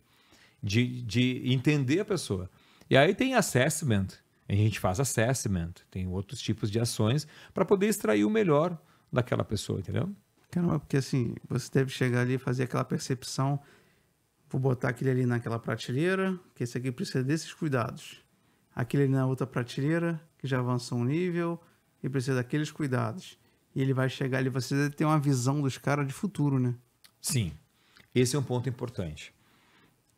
de entender a pessoa. E aí tem assessment, a gente faz assessment, tem outros tipos de ações para poder extrair o melhor daquela pessoa, entendeu? Caramba, porque assim, você deve chegar ali e fazer aquela percepção, vou botar aquele ali naquela prateleira, que esse aqui precisa desses cuidados. Aquele ali na outra prateleira, que já avançou um nível e precisa daqueles cuidados. E ele vai chegar ali, você deve ter uma visão dos caras de futuro, né? Sim, esse é um ponto importante.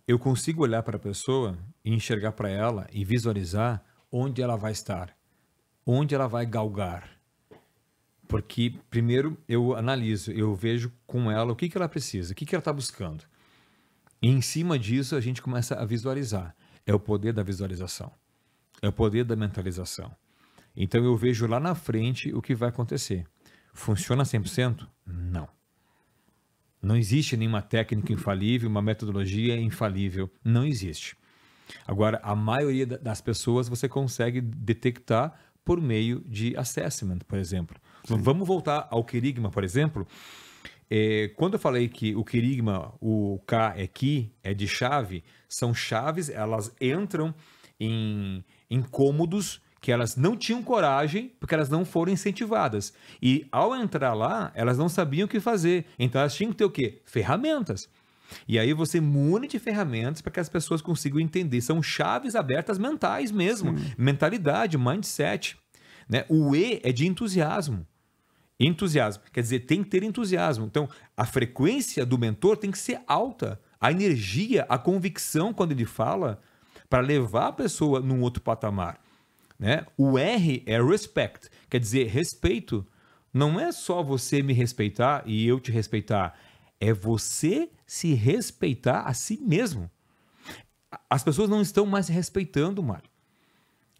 Eu consigo olhar para a pessoa e enxergar para ela e visualizar onde ela vai estar, onde ela vai galgar. Porque primeiro eu analiso, eu vejo com ela o que ela precisa, o que ela está buscando. E em cima disso a gente começa a visualizar. É o poder da visualização. É o poder da mentalização. Então eu vejo lá na frente o que vai acontecer. Funciona 100%? Não. Não existe nenhuma técnica infalível, uma metodologia infalível. Não existe. Agora, a maioria das pessoas você consegue detectar por meio de assessment, por exemplo. Sim. Vamos voltar ao querigma, por exemplo. Quando eu falei que o querigma, o K é Ki, é de chave, são chaves, elas entram em cômodos que elas não tinham coragem porque elas não foram incentivadas. E ao entrar lá, elas não sabiam o que fazer. Então elas tinham que ter o quê? Ferramentas. E aí você mune de ferramentas para que as pessoas consigam entender. São chaves abertas mentais mesmo. Sim. Mentalidade, mindset. Né? O E é de entusiasmo. Entusiasmo. Quer dizer, tem que ter entusiasmo. Então, a frequência do mentor tem que ser alta. A energia, a convicção quando ele fala, para levar a pessoa num outro patamar. Né? O R é respect, quer dizer, respeito. Não é só você me respeitar e eu te respeitar. É você se respeitar a si mesmo. As pessoas não estão mais se respeitando, Mário.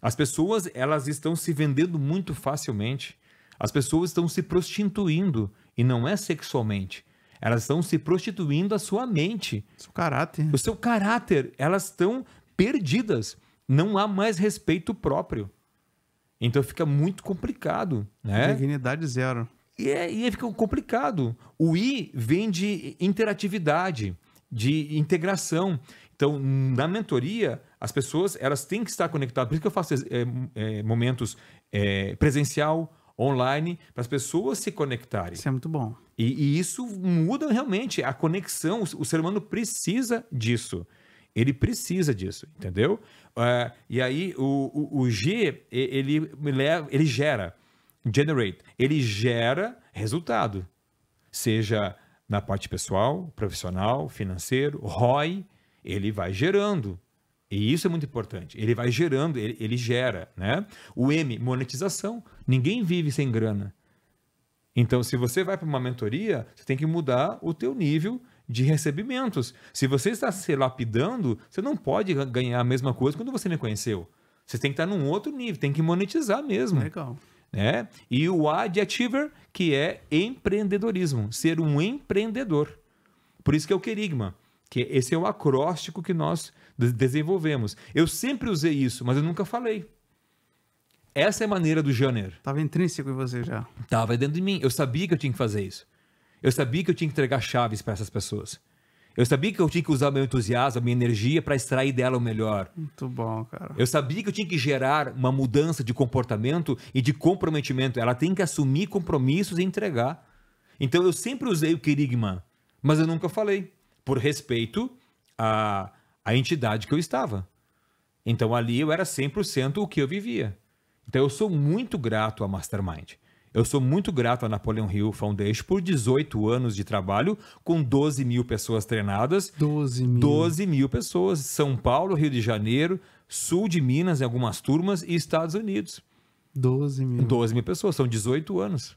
As pessoas, elas estão se vendendo muito facilmente. As pessoas estão se prostituindo, e não é sexualmente. Elas estão se prostituindo a sua mente. Seu caráter. O seu caráter. Elas estão perdidas. Não há mais respeito próprio. Então fica muito complicado. Né? Dignidade zero. E fica complicado. O I vem de interatividade, de integração. Então, na mentoria, as pessoas elas têm que estar conectadas. Por isso que eu faço momentos presencial, online, para as pessoas se conectarem. Isso é muito bom. E isso muda realmente a conexão. O ser humano precisa disso. Ele precisa disso, entendeu? E aí o G, ele gera, generate, ele gera resultado. Seja na parte pessoal, profissional, financeiro, ROI, ele vai gerando. E isso é muito importante. Ele vai gerando, ele gera, né? O M, monetização. Ninguém vive sem grana. Então, se você vai para uma mentoria, você tem que mudar o teu nível de recebimentos. Se você está se lapidando, você não pode ganhar a mesma coisa quando você me conheceu. Você tem que estar num outro nível, tem que monetizar mesmo. Legal. Né? E o A de achiever, que é empreendedorismo, ser um empreendedor. Por isso que é o querigma, que esse é o acróstico que nós desenvolvemos. Eu sempre usei isso, mas eu nunca falei. Essa é a maneira do Janer. Estava intrínseco em você já. Estava dentro de mim. Eu sabia que eu tinha que fazer isso. Eu sabia que eu tinha que entregar chaves para essas pessoas. Eu sabia que eu tinha que usar meu entusiasmo, a minha energia para extrair dela o melhor. Muito bom, cara. Eu sabia que eu tinha que gerar uma mudança de comportamento e de comprometimento. Ela tem que assumir compromissos e entregar. Então eu sempre usei o querigma, mas eu nunca falei, por respeito à entidade que eu estava. Então ali eu era 100% o que eu vivia. Então eu sou muito grato à Mastermind. Eu sou muito grato à Napoleon Hill Foundation por 18 anos de trabalho com 12 mil pessoas treinadas. 12 mil. 12 mil pessoas. São Paulo, Rio de Janeiro, sul de Minas em algumas turmas e Estados Unidos. 12 mil. 12 mil pessoas. São 18 anos.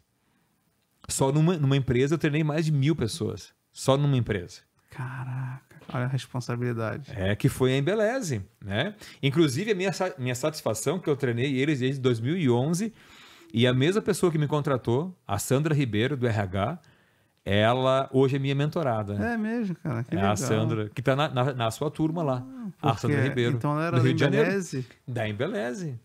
Só numa empresa eu treinei mais de 1.000 pessoas. Só numa empresa. Caraca, olha a responsabilidade. Que foi a Embeleze, né? Inclusive, a minha satisfação que eu treinei eles desde 2011 e a mesma pessoa que me contratou, a Sandra Ribeiro, do RH, ela hoje é minha mentorada. É mesmo, cara, que legal. A Sandra, que está na sua turma lá. A Sandra Ribeiro, então ela era do Rio de Janeiro. Embeleze? Da Embeleze.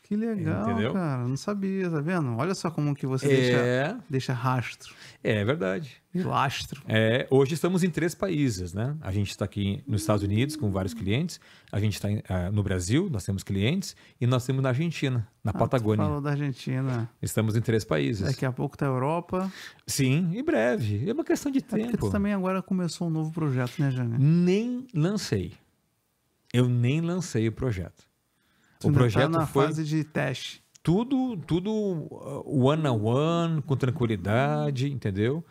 Que legal, entendeu? Cara, não sabia, tá vendo? Olha só como que você deixa rastro. É verdade. E lastro. Hoje estamos em 3 países, né? A gente está aqui nos Estados Unidos com vários clientes, a gente está no Brasil, nós temos clientes, e nós temos na Argentina, na Patagônia. Tu falou da Argentina. Estamos em 3 países. Daqui a pouco tá a Europa. Sim, em breve. É uma questão de tempo. Porque tu também agora começou um novo projeto, né, Jânio? Nem lancei. Eu nem lancei o projeto. O projeto tá na foi fase de teste. Tudo one-on-one, com tranquilidade, entendeu?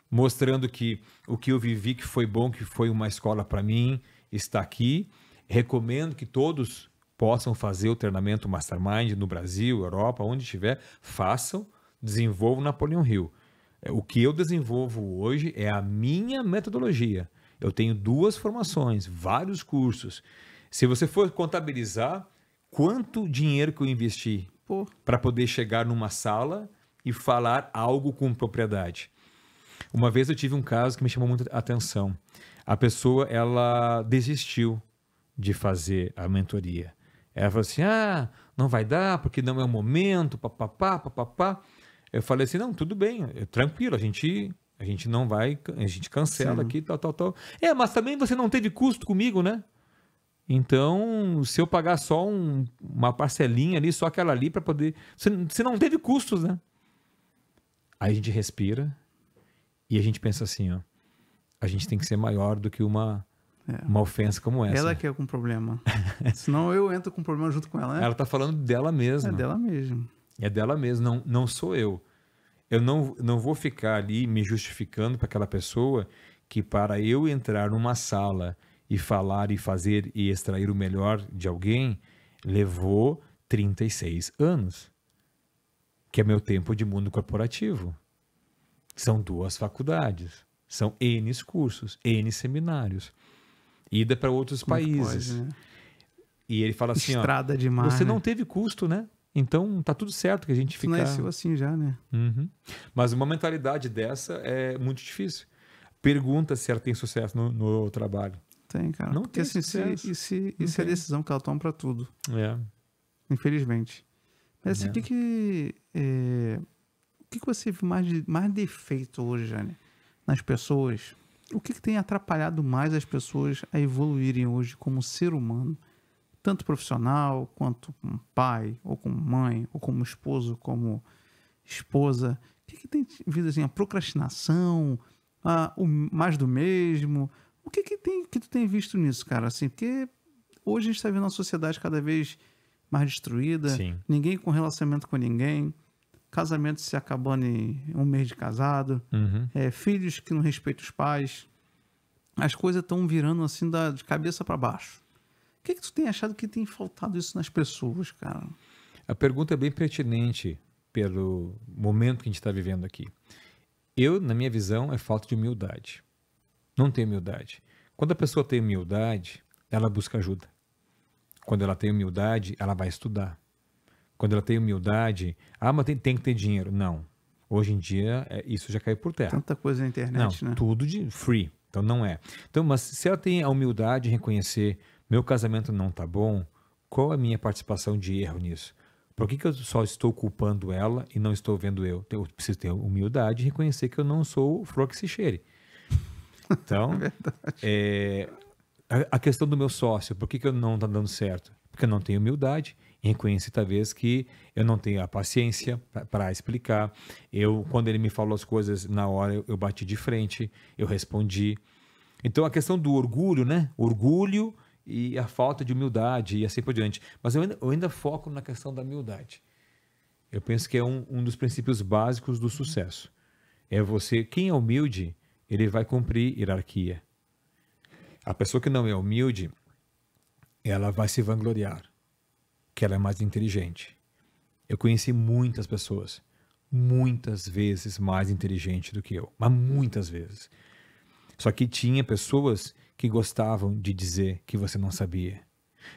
Mostrando que o que eu vivi que foi bom, que foi uma escola para mim, está aqui. Recomendo que todos possam fazer o treinamento Mastermind no Brasil, Europa, onde estiver, façam, desenvolvam Napoleon Hill. O que eu desenvolvo hoje é a minha metodologia. Eu tenho 2 formações, vários cursos. Se você for contabilizar quanto dinheiro que eu investi para poder chegar numa sala e falar algo com propriedade. Uma vez eu tive um caso que me chamou muita atenção. A pessoa, ela desistiu de fazer a mentoria. Ela falou assim, não vai dar porque não é o momento, papapá. Eu falei assim, não, tudo bem, tranquilo, a gente não vai, a gente cancela aqui, tal. Mas também você não teve custo comigo, né? Então, se eu pagar só uma parcelinha ali, só aquela ali para poder... Você não teve custos, né? Aí a gente respira e a gente pensa assim, ó, a gente tem que ser maior do que uma ofensa como essa. Ela que é com problema. Senão eu entro com problema junto com ela, né? Ela tá falando dela mesma. É dela mesmo. É dela mesma, não sou eu. Eu não vou ficar ali me justificando para aquela pessoa que para eu entrar numa sala e falar e fazer e extrair o melhor de alguém, levou 36 anos, que é meu tempo de mundo corporativo. São 2 faculdades, são N cursos, N seminários, ida para outros países. Pode, né? E ele fala assim, estrada demais, você não teve custo, né? Então tá tudo certo que a gente fica... Nasceu assim já, né? Uhum. Mas uma mentalidade dessa é muito difícil. Pergunta se ela tem sucesso no trabalho. Tem, cara. Não porque tem assim, isso é a decisão que ela toma para tudo. Infelizmente. Mas assim, o que você vê mais defeito hoje, Jânio, nas pessoas? O que tem atrapalhado mais as pessoas a evoluírem hoje como ser humano? Tanto profissional, quanto como pai, ou como mãe, ou como esposo, como esposa. O que tem vindo assim? A procrastinação, o mais do mesmo... O que tu tem visto nisso, cara? Assim, porque hoje a gente está vendo uma sociedade cada vez mais destruída, ninguém com relacionamento com ninguém, casamento se acabando em 1 mês de casado, filhos que não respeitam os pais. As coisas estão virando assim de cabeça para baixo. O que tu tem achado que tem faltado isso nas pessoas, cara? A pergunta é bem pertinente pelo momento que a gente está vivendo aqui. Na minha visão, é falta de humildade. Não tem humildade. Quando a pessoa tem humildade, ela busca ajuda. Quando ela tem humildade, ela vai estudar. Quando ela tem humildade, mas tem que ter dinheiro. Não. Hoje em dia, isso já caiu por terra. Tanta coisa na internet, não, né? Tudo de free. Então, não é. Então, mas se ela tem a humildade de reconhecer, meu casamento não está bom, qual a minha participação de erro nisso? Por que eu só estou culpando ela e não estou vendo eu? Eu preciso ter humildade e reconhecer que eu não sou flor que se cheire. Então, a questão do meu sócio, por que eu não está dando certo? Porque eu não tenho humildade e reconheci talvez que eu não tenho a paciência para explicar. Quando ele me falou as coisas na hora, eu bati de frente, eu respondi. Então, a questão do orgulho, né? Orgulho e a falta de humildade e assim por diante. Mas eu ainda foco na questão da humildade. Eu penso que é um dos princípios básicos do sucesso. Quem é humilde, ele vai cumprir hierarquia. A pessoa que não é humilde, ela vai se vangloriar, que ela é mais inteligente. Eu conheci muitas pessoas muitas vezes mais inteligente do que eu, mas muitas vezes. Só que tinha pessoas que gostavam de dizer que você não sabia.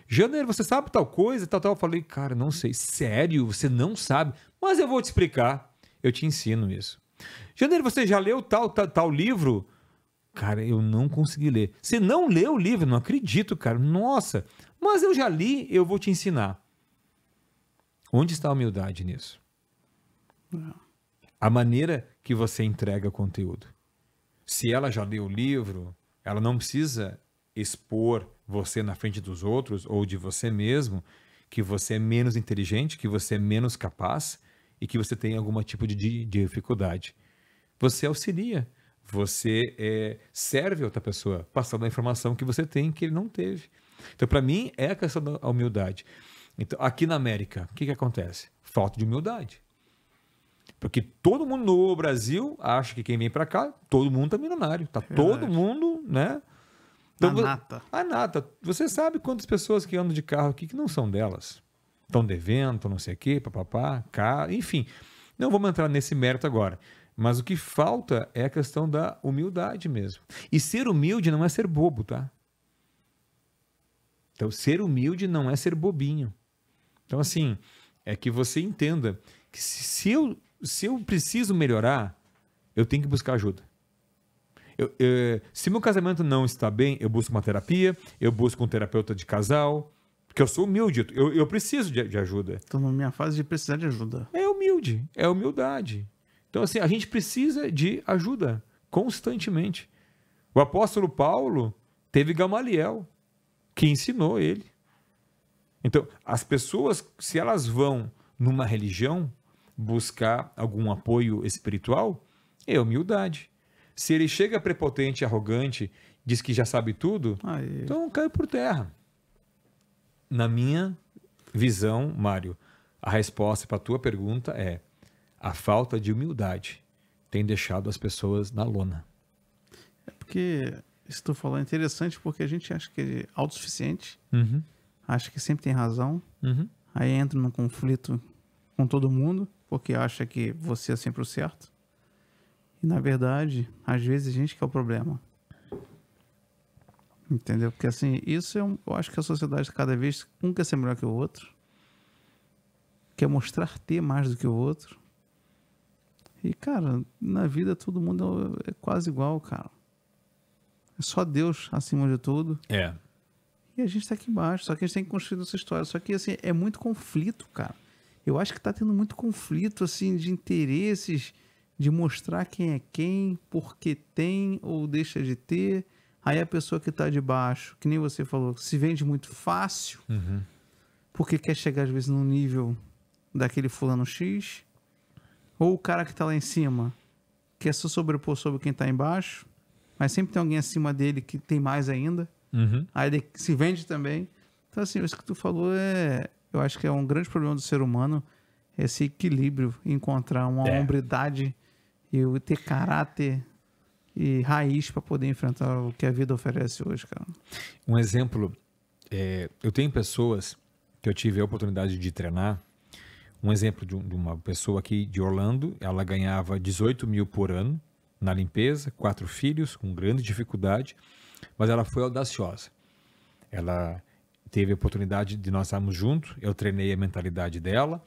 Janeiro, você sabe tal coisa, tal. Eu falei, cara, não sei. Sério? Você não sabe? Mas eu vou te explicar. Eu te ensino isso. Janeiro, você já leu tal livro? Cara, eu não consegui ler. Você não leu o livro? Não acredito, cara. Nossa, mas eu já li, eu vou te ensinar. Onde está a humildade nisso? A maneira que você entrega conteúdo. Se ela já leu o livro, ela não precisa expor você na frente dos outros ou de você mesmo, que você é menos inteligente, que você é menos capaz e que você tem algum tipo de dificuldade. Você auxilia, você serve a outra pessoa, passando a informação que você tem que ele não teve. Então, para mim, é a questão da humildade. Então, aqui na América, o que acontece? Falta de humildade. Porque todo mundo no Brasil acha que quem vem para cá, todo mundo tá milionário. Tá todo mundo, né? Então, a nata. Você sabe quantas pessoas que andam de carro aqui que não são delas? Estão devendo, estão não sei o quê, papapá, carro, enfim. Não vamos entrar nesse mérito agora. Mas o que falta é a questão da humildade mesmo. E ser humilde não é ser bobo, tá? Então, ser humilde não é ser bobinho. Então, assim, é que você entenda que se eu preciso melhorar, eu tenho que buscar ajuda. Se meu casamento não está bem, eu busco uma terapia, eu busco um terapeuta de casal, porque eu sou humilde, eu preciso de ajuda. Estou na minha fase de precisar de ajuda. É humilde, é humildade. Então, assim, a gente precisa de ajuda constantemente. O apóstolo Paulo teve Gamaliel, que ensinou ele. Então, as pessoas, se elas vão numa religião buscar algum apoio espiritual, é humildade. Se ele chega prepotente, arrogante, diz que já sabe tudo, então cai por terra. Na minha visão, Mário, a resposta para a tua pergunta é: a falta de humildade tem deixado as pessoas na lona. É porque isso que tu falou é interessante, porque a gente acha que é autossuficiente, acha que sempre tem razão, aí entra num conflito com todo mundo, porque acha que você é sempre o certo. E, na verdade, às vezes a gente que é o problema. Entendeu? Porque, assim, isso eu acho que a sociedade cada vez um quer ser melhor que o outro, quer mostrar ter mais do que o outro. E, cara, na vida todo mundo é quase igual, cara. É só Deus acima de tudo. É. E a gente tá aqui embaixo, só que a gente tem que construir essa história. Só que, assim, é muito conflito, cara. Eu acho que tá tendo muito conflito, assim, de interesses, de mostrar quem é quem, porque tem ou deixa de ter. Aí a pessoa que tá de baixo, que nem você falou, se vende muito fácil, porque quer chegar às vezes no nível daquele fulano X, ou o cara que tá lá em cima quer se sobrepor sobre quem tá embaixo, mas sempre tem alguém acima dele que tem mais ainda, aí ele se vende também. Então, assim, isso que tu falou eu acho que é um grande problema do ser humano, esse equilíbrio, encontrar uma hombridade e ter caráter e raiz para poder enfrentar o que a vida oferece hoje, cara. Um exemplo, eu tenho pessoas que eu tive a oportunidade de treinar. Um exemplo de uma pessoa aqui de Orlando, ela ganhava 18 mil por ano na limpeza, 4 filhos, com grande dificuldade, mas ela foi audaciosa. Ela teve a oportunidade de nós estarmos juntos, eu treinei a mentalidade dela,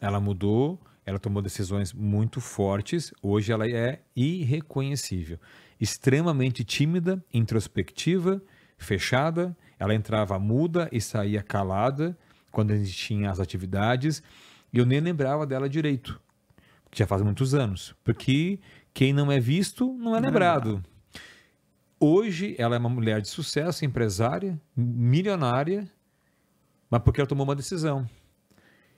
ela mudou, ela tomou decisões muito fortes, hoje ela é irreconhecível, extremamente tímida, introspectiva, fechada, ela entrava muda e saía calada quando a gente tinha as atividades, e eu nem lembrava dela direito, que já faz muitos anos, porque quem não é visto não é lembrado. Hoje ela é uma mulher de sucesso, empresária, milionária, mas porque ela tomou uma decisão.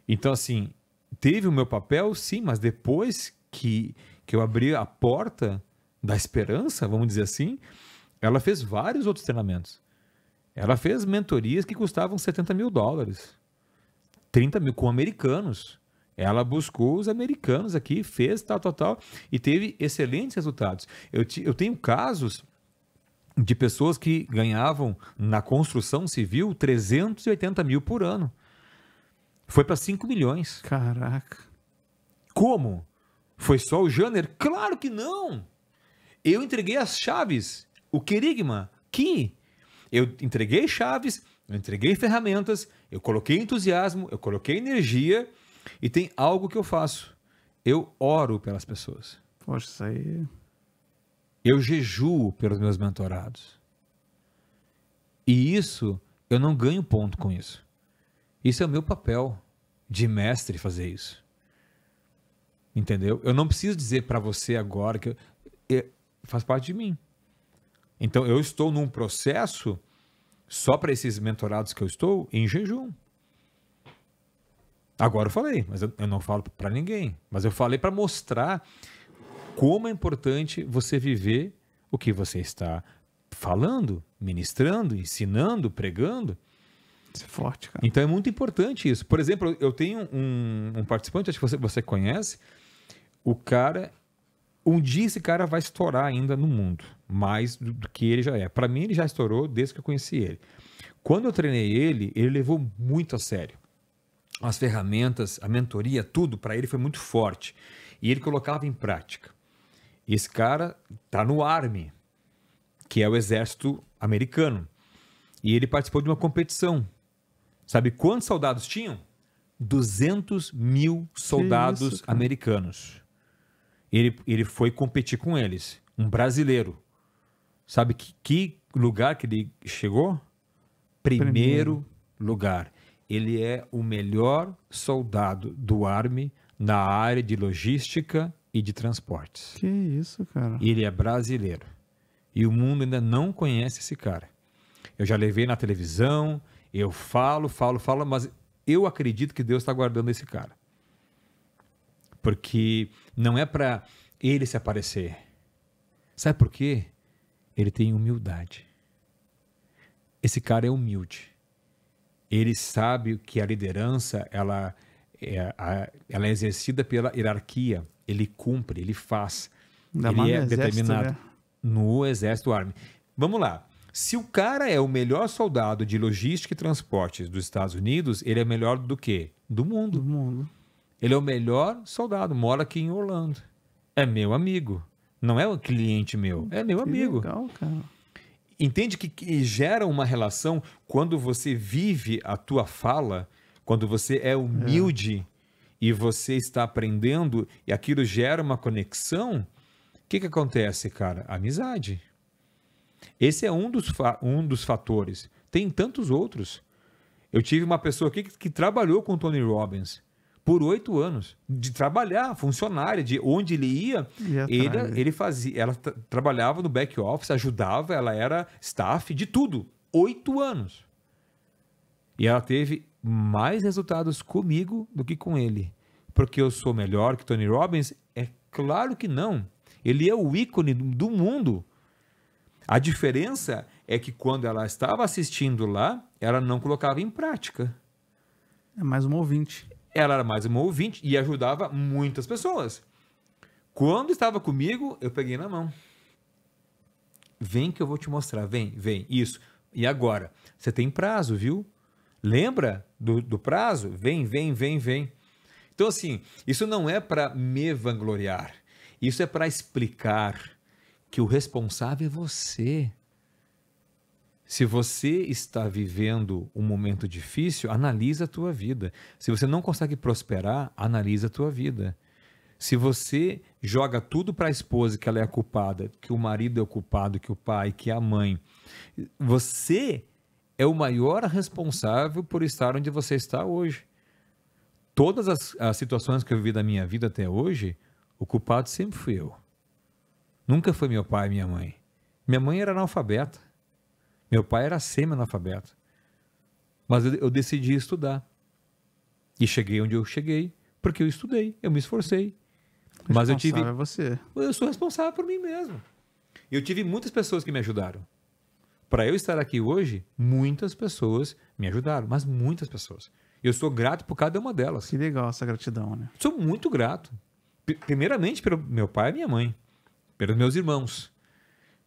Então, assim, teve o meu papel, sim, mas depois que eu abri a porta da esperança, vamos dizer assim, ela fez vários outros treinamentos. Ela fez mentorias que custavam $70 mil, 30 mil com americanos. Ela buscou os americanos aqui, fez tal, e teve excelentes resultados. Eu tenho casos de pessoas que ganhavam na construção civil 380 mil por ano. Foi para 5 milhões. Caraca. Como? Foi só o Janner? Claro que não! Eu entreguei as chaves, o querigma, eu entreguei chaves, eu entreguei ferramentas, eu coloquei entusiasmo, eu coloquei energia e tem algo que eu faço. Eu oro pelas pessoas. Poxa, isso aí... Eu jejuo pelos meus mentorados. E isso, eu não ganho ponto com isso. Isso é o meu papel de mestre fazer isso. Entendeu? Eu não preciso dizer para você agora que faz parte de mim. Então, eu estou num processo, só para esses mentorados que eu estou, em jejum. Agora eu falei, mas eu não falo para ninguém. Mas eu falei para mostrar como é importante você viver o que você está falando, ministrando, ensinando, pregando. Isso é forte, cara. Então é muito importante isso. Por exemplo, eu tenho um participante, acho que você conhece, o cara... Um dia esse cara vai estourar ainda no mundo, mais do que ele já é. Para mim, ele já estourou desde que eu conheci ele. Quando eu treinei ele levou muito a sério. As ferramentas, a mentoria, tudo para ele foi muito forte. E ele colocava em prática. E esse cara está no Army, que é o exército americano. E ele participou de uma competição. Sabe quantos soldados tinham? 200 mil soldados americanos. Ele foi competir com eles. Um brasileiro. Sabe que lugar que ele chegou? Primeiro lugar. Ele é o melhor soldado do Army na área de logística e de transportes. Que isso, cara. Ele é brasileiro. E o mundo ainda não conhece esse cara. Eu já levei na televisão, eu falo, mas eu acredito que Deus está guardando esse cara. Porque não é para ele se aparecer. Sabe por quê? Ele tem humildade. Esse cara é humilde. Ele sabe que a liderança ela é exercida pela hierarquia. Ele cumpre, ele faz. Ele é determinado, né? No exército Army. Vamos lá. Se o cara é o melhor soldado de logística e transportes dos Estados Unidos, ele é melhor do quê? Do mundo. Do mundo. Ele é o melhor soldado, mora aqui em Orlando. É meu amigo. Não é um cliente meu, é meu amigo. Legal, cara. Entende que gera uma relação quando você vive a tua fala, quando você é humilde e você está aprendendo e aquilo gera uma conexão. O que acontece, cara? Amizade. Esse é um dos fatores. Tem tantos outros. Eu tive uma pessoa aqui que trabalhou com o Tony Robbins por 8 anos, de trabalhar, funcionária, de onde ele ia, ele fazia, ela trabalhava no back office, ajudava, ela era staff de tudo, 8 anos. E ela teve mais resultados comigo do que com ele. Porque eu sou melhor que Tony Robbins? É claro que não. Ele é o ícone do mundo. A diferença é que quando ela estava assistindo lá, ela não colocava em prática. É mais um ouvinte. Ela era mais uma ouvinte e ajudava muitas pessoas. Quando estava comigo, eu peguei na mão. Vem que eu vou te mostrar. Vem. Isso. E agora? Você tem prazo, viu? Lembra do prazo? Vem. Então, assim, isso não é para me vangloriar. Isso é para explicar que o responsável é você. Se você está vivendo um momento difícil, analisa a tua vida. Se você não consegue prosperar, analisa a tua vida. Se você joga tudo para a esposa que ela é a culpada, que o marido é o culpado, que o pai, que a mãe, você é o maior responsável por estar onde você está hoje. Todas as situações que eu vivi da minha vida até hoje, o culpado sempre fui eu. Nunca foi meu pai e minha mãe. Minha mãe era analfabeta. Meu pai era semi-analfabeto. Mas eu decidi estudar. E cheguei onde eu cheguei, porque eu estudei, eu me esforcei. Mas eu tive... é você. Eu sou responsável por mim mesmo. Eu tive muitas pessoas que me ajudaram. Para eu estar aqui hoje, muitas pessoas me ajudaram, mas muitas pessoas. Eu sou grato por cada uma delas. Que legal essa gratidão, né? Sou muito grato. Primeiramente pelo meu pai e minha mãe, pelos meus irmãos,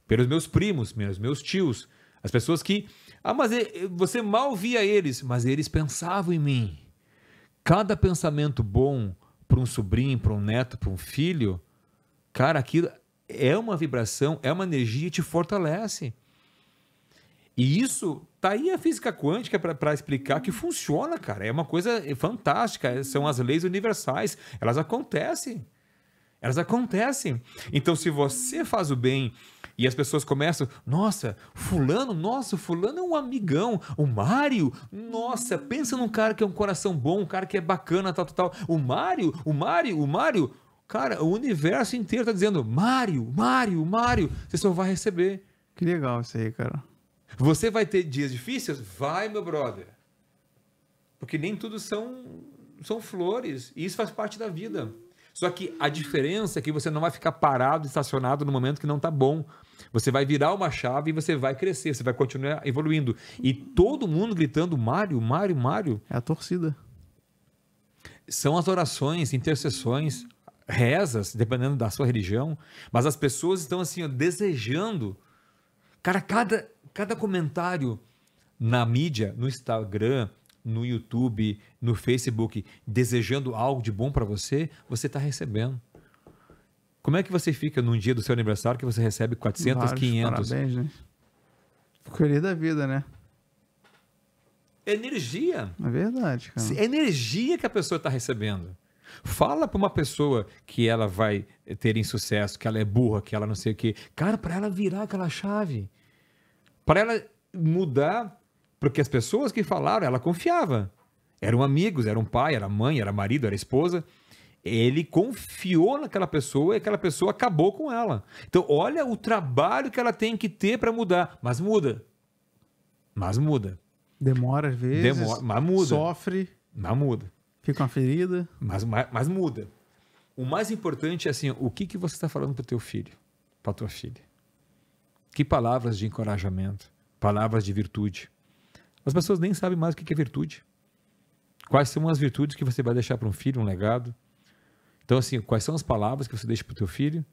pelos meus primos, meus tios, as pessoas que... mas você mal via eles, mas eles pensavam em mim. Cada pensamento bom para um sobrinho, para um neto, para um filho, cara, aquilo é uma vibração, é uma energia que te fortalece. E isso, tá aí a física quântica para explicar que funciona, cara. É uma coisa fantástica, são as leis universais, elas acontecem. Elas acontecem. Então, se você faz o bem e as pessoas começam, nossa, fulano é um amigão. O Mário, nossa, pensa num cara que é um coração bom, um cara que é bacana, tal. O Mário. Cara, o universo inteiro tá dizendo, Mário, você só vai receber. Que legal isso aí, cara. Você vai ter dias difíceis? Vai, meu brother. Porque nem tudo são flores. E isso faz parte da vida. Só que a diferença é que você não vai ficar parado, estacionado no momento que não está bom. Você vai virar uma chave e você vai crescer, você vai continuar evoluindo. E todo mundo gritando, Mário. É a torcida. São as orações, intercessões, rezas, dependendo da sua religião. Mas as pessoas estão assim, ó, desejando. Cara, cada comentário na mídia, no Instagram, no YouTube, no Facebook, desejando algo de bom para você, você está recebendo. Como é que você fica num dia do seu aniversário que você recebe 400, 500? Parabéns, né? Feliz da vida, né? Energia. É verdade, cara. É energia que a pessoa está recebendo. Fala para uma pessoa que ela vai ter insucesso, que ela é burra, que ela não sei o quê. Cara, para ela virar aquela chave. Para ela mudar. Porque as pessoas que falaram, ela confiava. Eram amigos, era um pai, era mãe, era marido, era esposa. Ele confiou naquela pessoa e aquela pessoa acabou com ela. Então, olha o trabalho que ela tem que ter para mudar. Mas muda. Demora às vezes. Mas muda. Sofre. Mas muda. Fica uma ferida. Mas muda. O mais importante é assim, o que você está falando para o teu filho, para a tua filha? Que palavras de encorajamento, palavras de virtude. As pessoas nem sabem mais o que é virtude. Quais são as virtudes que você vai deixar para um filho, um legado? Então, assim, quais são as palavras que você deixa para o teu filho?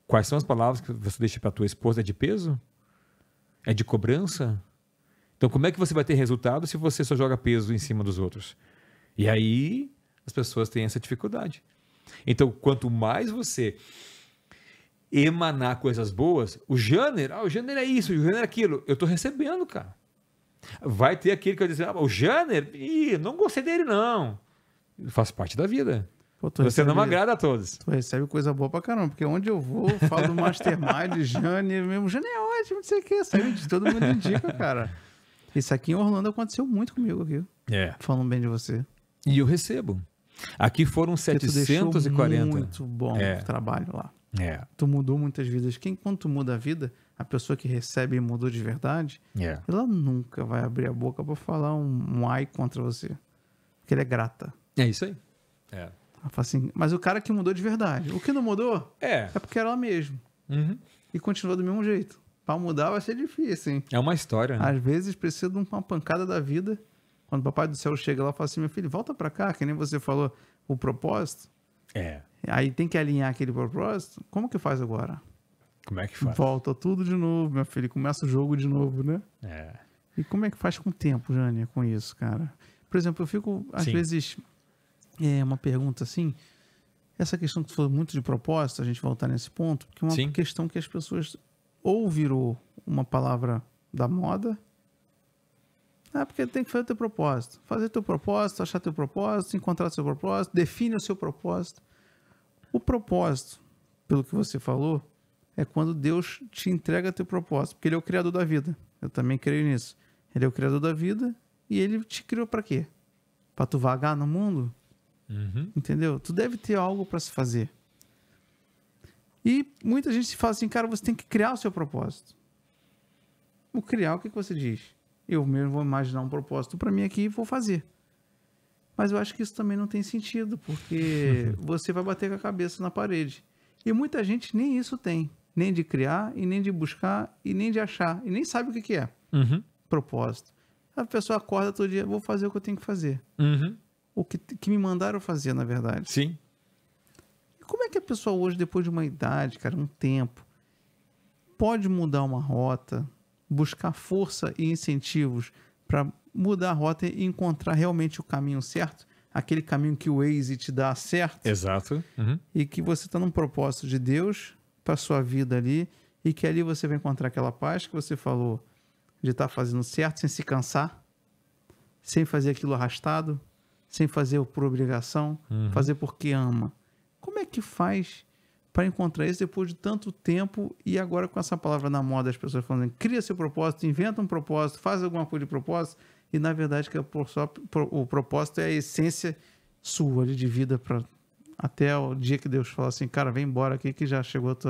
Quais são as palavras que você deixa para a tua esposa? É de peso? É de cobrança? Então, como é que você vai ter resultado se você só joga peso em cima dos outros? E aí, as pessoas têm essa dificuldade. Então, quanto mais você emanar coisas boas, o Janer é isso, o Janer é aquilo. Eu estou recebendo, cara. Vai ter aquele que vai dizer, o Janer, não gostei dele, não. Faz parte da vida. Pô, você não agrada a todos. Tu recebe coisa boa pra caramba, porque onde eu vou, eu falo do Mastermind, Janer mesmo. Janer é ótimo, não sei o que, sabe? Todo mundo indica, cara. Isso aqui em Orlando aconteceu muito comigo aqui. Falando bem de você. E eu recebo. Aqui foram 740. Muito bom o trabalho lá. Tu mudou muitas vidas. Quando tu muda a vida, a pessoa que recebe e mudou de verdade, ela nunca vai abrir a boca para falar um ai contra você. Porque ela é grata. É isso aí. Ela fala assim, mas o cara que mudou de verdade. O que não mudou é porque era ela mesmo. Uhum. E continuou do mesmo jeito. Para mudar vai ser difícil, hein? É uma história, né? Às vezes precisa de uma pancada da vida. Quando o Papai do Céu chega lá e fala assim, meu filho, volta para cá, que nem você falou, o propósito. Aí tem que alinhar aquele propósito. Como que faz agora? Como é que faz? Volta tudo de novo, meu filho. Começa o jogo de novo, né? E como é que faz com o tempo, Jânia, com isso, cara? Por exemplo, eu fico, às vezes, uma pergunta assim, essa questão que tu falou muito de propósito, a gente voltar nesse ponto, porque é uma questão que as pessoas ou virou uma palavra da moda, porque tem que fazer o teu propósito. Fazer teu propósito, achar teu propósito, encontrar seu propósito, define o seu propósito. O propósito, pelo que você falou, é quando Deus te entrega teu propósito, porque Ele é o Criador da vida. Eu também creio nisso. Ele é o Criador da vida e Ele te criou para quê? Para tu vagar no mundo? Entendeu? Tu deve ter algo para se fazer. E muita gente se fala assim, cara, você tem que criar o seu propósito. O criar, o que você diz? Eu mesmo vou imaginar um propósito para mim aqui e vou fazer. Mas eu acho que isso também não tem sentido, porque você vai bater com a cabeça na parede. E muita gente nem isso tem. Nem de criar, e nem de buscar, e nem de achar. E nem sabe o que é. Propósito. A pessoa acorda todo dia, vou fazer o que eu tenho que fazer. O que me mandaram fazer, na verdade. Sim. E como é que a pessoa hoje, depois de uma idade, cara, um tempo, pode mudar uma rota, buscar força e incentivos para mudar a rota e encontrar realmente o caminho certo, aquele caminho que o Waze te dá certo. Exato. E que você está num propósito de Deus para sua vida ali e que ali você vai encontrar aquela paz que você falou de estar fazendo certo sem se cansar, sem fazer aquilo arrastado, sem fazer por obrigação, fazer porque ama. Como é que faz para encontrar isso depois de tanto tempo e agora com essa palavra na moda, as pessoas falando, cria seu propósito, inventa um propósito, faz alguma coisa de propósito e na verdade que o propósito é a essência sua ali de vida para até o dia que Deus fala assim, cara, vem embora aqui que já chegou, tu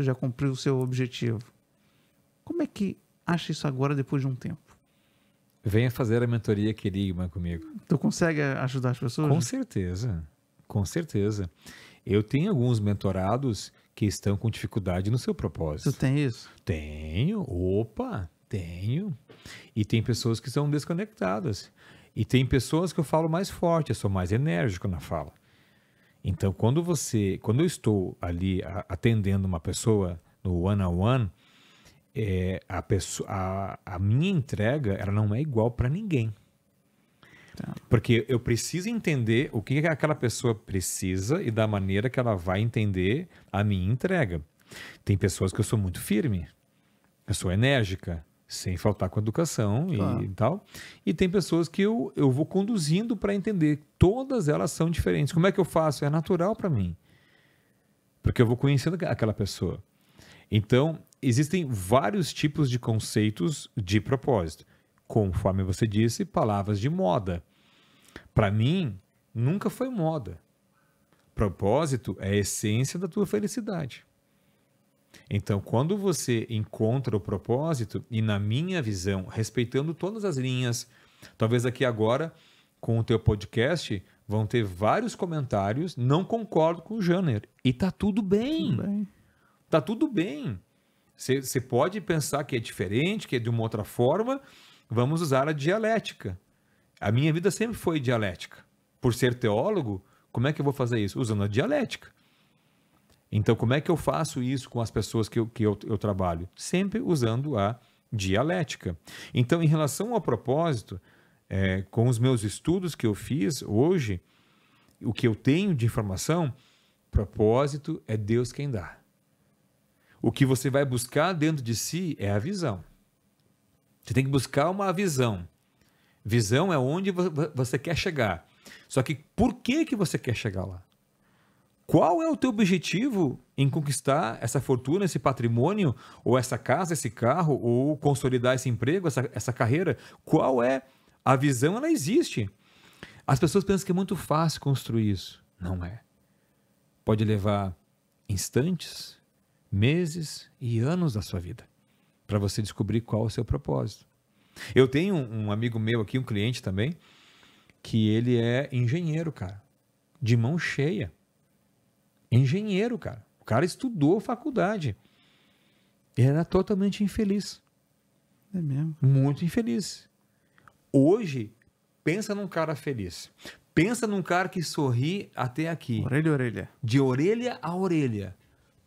já cumpriu o seu objetivo. Como é que acha isso agora depois de um tempo? Venha fazer a mentoria Querigma comigo. Tu consegue ajudar as pessoas? Com certeza, com certeza. Eu tenho alguns mentorados que estão com dificuldade no seu propósito. Tu tem isso? Tenho, tenho. E tem pessoas que são desconectadas. E tem pessoas que eu falo mais forte, eu sou mais enérgico na fala. Então, quando eu estou ali atendendo uma pessoa no one-on-one, a minha entrega ela não é igual para ninguém. Tá. Porque eu preciso entender o que aquela pessoa precisa e da maneira que ela vai entender a minha entrega. Tem pessoas que eu sou muito firme, eu sou enérgica, sem faltar com educação e tal. E tem pessoas que eu vou conduzindo para entender. Todas elas são diferentes. Como é que eu faço? É natural para mim. Porque eu vou conhecendo aquela pessoa. Então, existem vários tipos de conceitos de propósito. Conforme você disse, palavras de moda. Para mim, nunca foi moda. Propósito é a essência da tua felicidade. Então, quando você encontra o propósito, e na minha visão, respeitando todas as linhas, talvez aqui agora, com o teu podcast, vão ter vários comentários, não concordo com o Janer. E tá tudo bem. Tá tudo bem. Você pode pensar que é diferente, que é de uma outra forma. Vamos usar a dialética. A minha vida sempre foi dialética. Por ser teólogo, como é que eu vou fazer isso? Usando a dialética. Então, como é que eu faço isso com as pessoas que eu trabalho? Sempre usando a dialética. Então, em relação ao propósito, com os meus estudos que eu fiz hoje, o que eu tenho de informação, propósito é Deus quem dá. O que você vai buscar dentro de si é a visão. Você tem que buscar uma visão. Visão é onde você quer chegar. Só que por que você quer chegar lá? Qual é o teu objetivo em conquistar essa fortuna, esse patrimônio, ou essa casa, esse carro, ou consolidar esse emprego, essa carreira? Qual é a visão? Ela existe. As pessoas pensam que é muito fácil construir isso. Não é. Pode levar instantes, meses e anos da sua vida para você descobrir qual é o seu propósito. Eu tenho um amigo meu aqui, um cliente também, que ele é engenheiro, cara, de mão cheia. Engenheiro, cara. O cara estudou faculdade. Ele era totalmente infeliz. É mesmo? Muito infeliz. Hoje, pensa num cara feliz. Pensa num cara que sorri até aqui. Orelha a orelha. De orelha a orelha.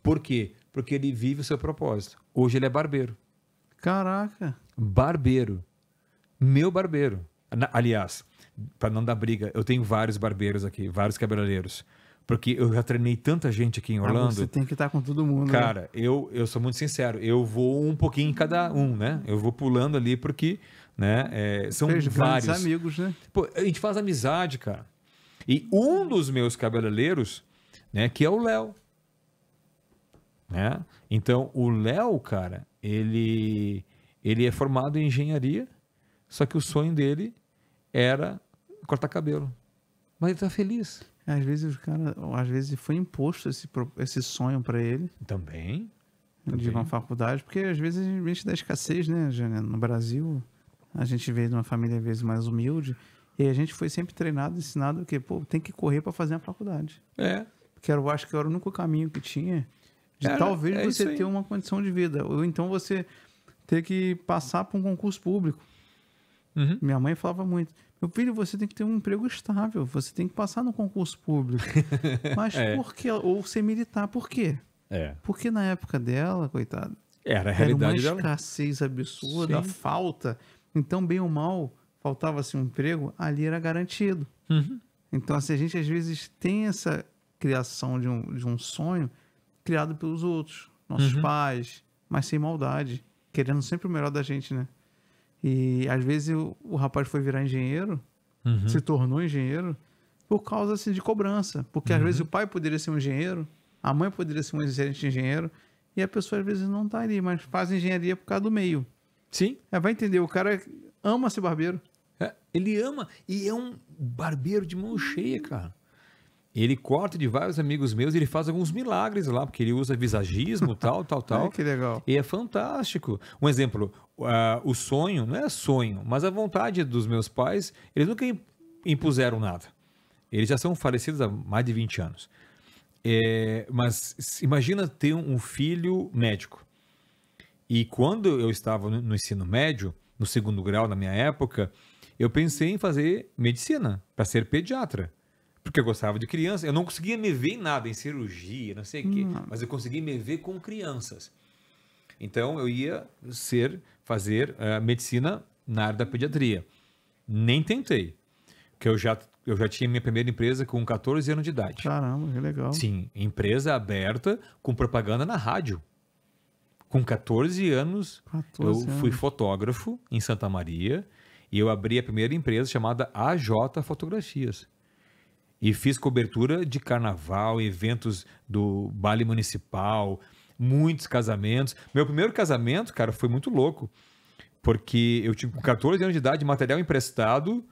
Por quê? Porque ele vive o seu propósito. Hoje ele é barbeiro. Caraca. Barbeiro. Meu barbeiro. Aliás, para não dar briga, eu tenho vários barbeiros aqui, vários cabeleireiros. Porque eu já treinei tanta gente aqui em Orlando. Você tem que estar com todo mundo. Cara, né? eu sou muito sincero. Eu vou um pouquinho em cada um, né? Eu vou pulando ali porque, né? São vários amigos, né? Pô, a gente faz amizade, cara. E um dos meus cabeleireiros, né? Que é o Léo. Né? Então, o Léo, cara, ele é formado em engenharia, só que o sonho dele era cortar cabelo. Mas ele tá feliz. Às vezes foi imposto esse sonho para ele. Também. De uma faculdade, porque às vezes a gente da escassez, né, no Brasil, a gente veio de uma família às vezes mais humilde, e a gente foi sempre treinado, ensinado que, tem que correr para fazer a faculdade. Porque eu acho que era o único caminho que tinha de talvez você ter uma condição de vida, ou então você ter que passar por um concurso público. Uhum. Minha mãe falava muito, meu filho, você tem que ter um emprego estável, você tem que passar no concurso público. Mas por quê? Ou ser militar, por quê? Porque na época dela, coitada, era a realidade dela. Era uma dela. escassez absurda, falta. Então, bem ou mal, faltava-se um emprego, ali era garantido. Uhum. Então, assim, a gente às vezes tem essa criação de um sonho criado pelos outros, nossos pais, mas sem maldade, querendo sempre o melhor da gente, né? E às vezes o rapaz foi virar engenheiro, se tornou engenheiro, por causa assim, de cobrança. Porque às vezes o pai poderia ser um engenheiro, a mãe poderia ser um excelente engenheiro, e a pessoa às vezes não está ali, mas faz engenharia por causa do meio. Sim. Vai entender, o cara ama ser barbeiro. Ele ama, e é um barbeiro de mão cheia, cara. Ele corta de vários amigos meus, ele faz alguns milagres lá, porque ele usa visagismo, tal. Ai, que legal. E é fantástico. Um exemplo, o sonho, não é sonho, mas a vontade dos meus pais, eles nunca impuseram nada. Eles já são falecidos há mais de 20 anos. Mas imagina ter um filho médico. E quando eu estava no ensino médio, no 2º grau na minha época, eu pensei em fazer medicina, para ser pediatra. Porque eu gostava de criança, eu não conseguia me ver em nada, em cirurgia, não sei o quê, mas eu conseguia me ver com crianças. Então eu ia fazer medicina na área da pediatria. Nem tentei, porque eu já tinha minha primeira empresa com 14 anos de idade. Caramba, que legal. Sim, empresa aberta com propaganda na rádio. Com 14 anos, eu fui fotógrafo em Santa Maria e eu abri a primeira empresa chamada AJ Fotografias. E fiz cobertura de carnaval, eventos do baile municipal, muitos casamentos. Meu primeiro casamento, cara, foi muito louco, porque eu tinha 14 anos de idade, material emprestado,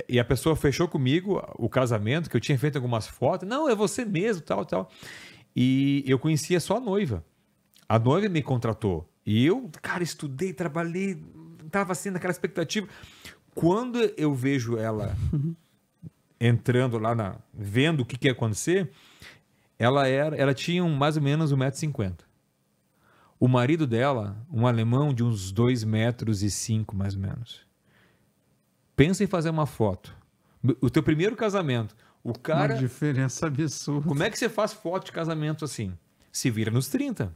e a pessoa fechou comigo o casamento, que eu tinha feito algumas fotos. Não, é você mesmo, tal. E eu conhecia só a noiva. A noiva me contratou. E eu, cara, estudei, trabalhei, estava assim naquela expectativa. Quando eu vejo ela entrando lá, vendo o que ia acontecer, ela tinha mais ou menos 1,50 m. O marido dela, um alemão de uns 2,5 metros, mais ou menos. Pensa em fazer uma foto. O teu primeiro casamento. O cara... Uma diferença absurda. Como é que você faz foto de casamento assim? Se vira nos 30.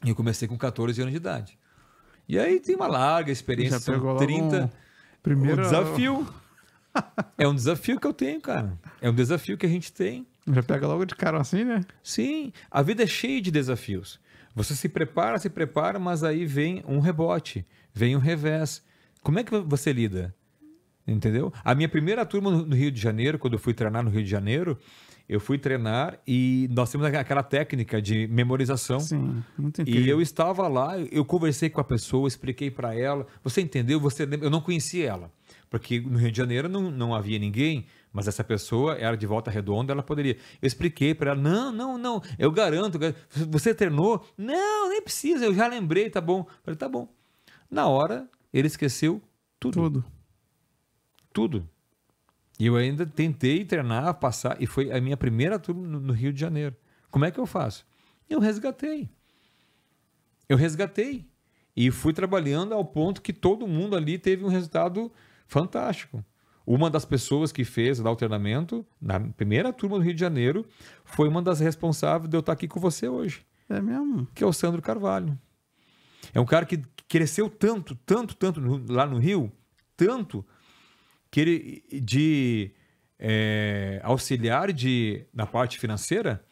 E eu comecei com 14 anos de idade. E aí tem uma larga experiência, são 30... Primeiro desafio. É um desafio que eu tenho, cara. É um desafio que a gente tem. Já pega logo de cara assim, né? Sim, a vida é cheia de desafios. Você se prepara, mas aí vem um rebote, vem um revés. Como é que você lida? Entendeu? A minha primeira turma no Rio de Janeiro, quando eu fui treinar no Rio de Janeiro, eu fui treinar e nós temos aquela técnica de memorização. Sim, muito incrível. E eu estava lá, eu conversei com a pessoa, expliquei para ela. Você entendeu? Eu não conhecia ela. Porque no Rio de Janeiro não havia ninguém, mas essa pessoa era de Volta Redonda, ela poderia. Eu expliquei para ela, não, eu garanto. Você treinou? Não, nem precisa, eu já lembrei, tá bom. Eu falei, tá bom. Na hora, ele esqueceu tudo. E eu ainda tentei treinar, passar, e foi a minha primeira turma no Rio de Janeiro. Como é que eu faço? Eu resgatei. E fui trabalhando ao ponto que todo mundo ali teve um resultado fantástico. Uma das pessoas que fez o treinamento, na primeira turma do Rio de Janeiro, foi uma das responsáveis de eu estar aqui com você hoje. É mesmo? Que é o Sandro Carvalho. É um cara que cresceu tanto lá no Rio, tanto que ele, de auxiliar na parte financeira,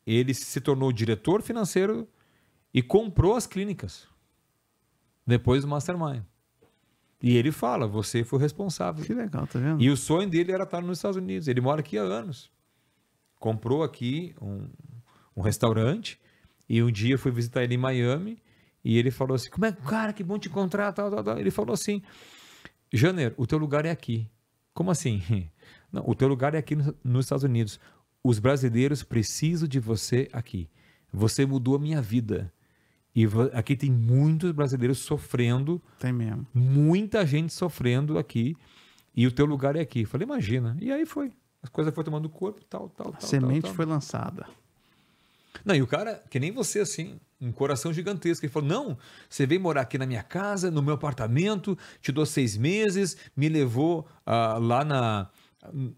ele se tornou diretor financeiro e comprou as clínicas depois do Mastermind. E ele fala, você foi responsável. Que legal, tá vendo? E o sonho dele era estar nos Estados Unidos. Ele mora aqui há anos. Comprou aqui um restaurante e um dia eu fui visitar ele em Miami e ele falou assim, cara, que bom te encontrar, tal. Ele falou assim, Janer, o teu lugar é aqui. Como assim? Não, o teu lugar é aqui nos Estados Unidos. Os brasileiros precisam de você aqui. Você mudou a minha vida. E aqui tem muitos brasileiros sofrendo. Tem mesmo. Muita gente sofrendo aqui. E o teu lugar é aqui. Falei, imagina. E aí foi. As coisas foram tomando corpo, tal. A semente foi lançada. Não, e o cara, que nem você, assim, um coração gigantesco. Ele falou, não, você vem morar aqui na minha casa, no meu apartamento, te dou 6 meses, me levou lá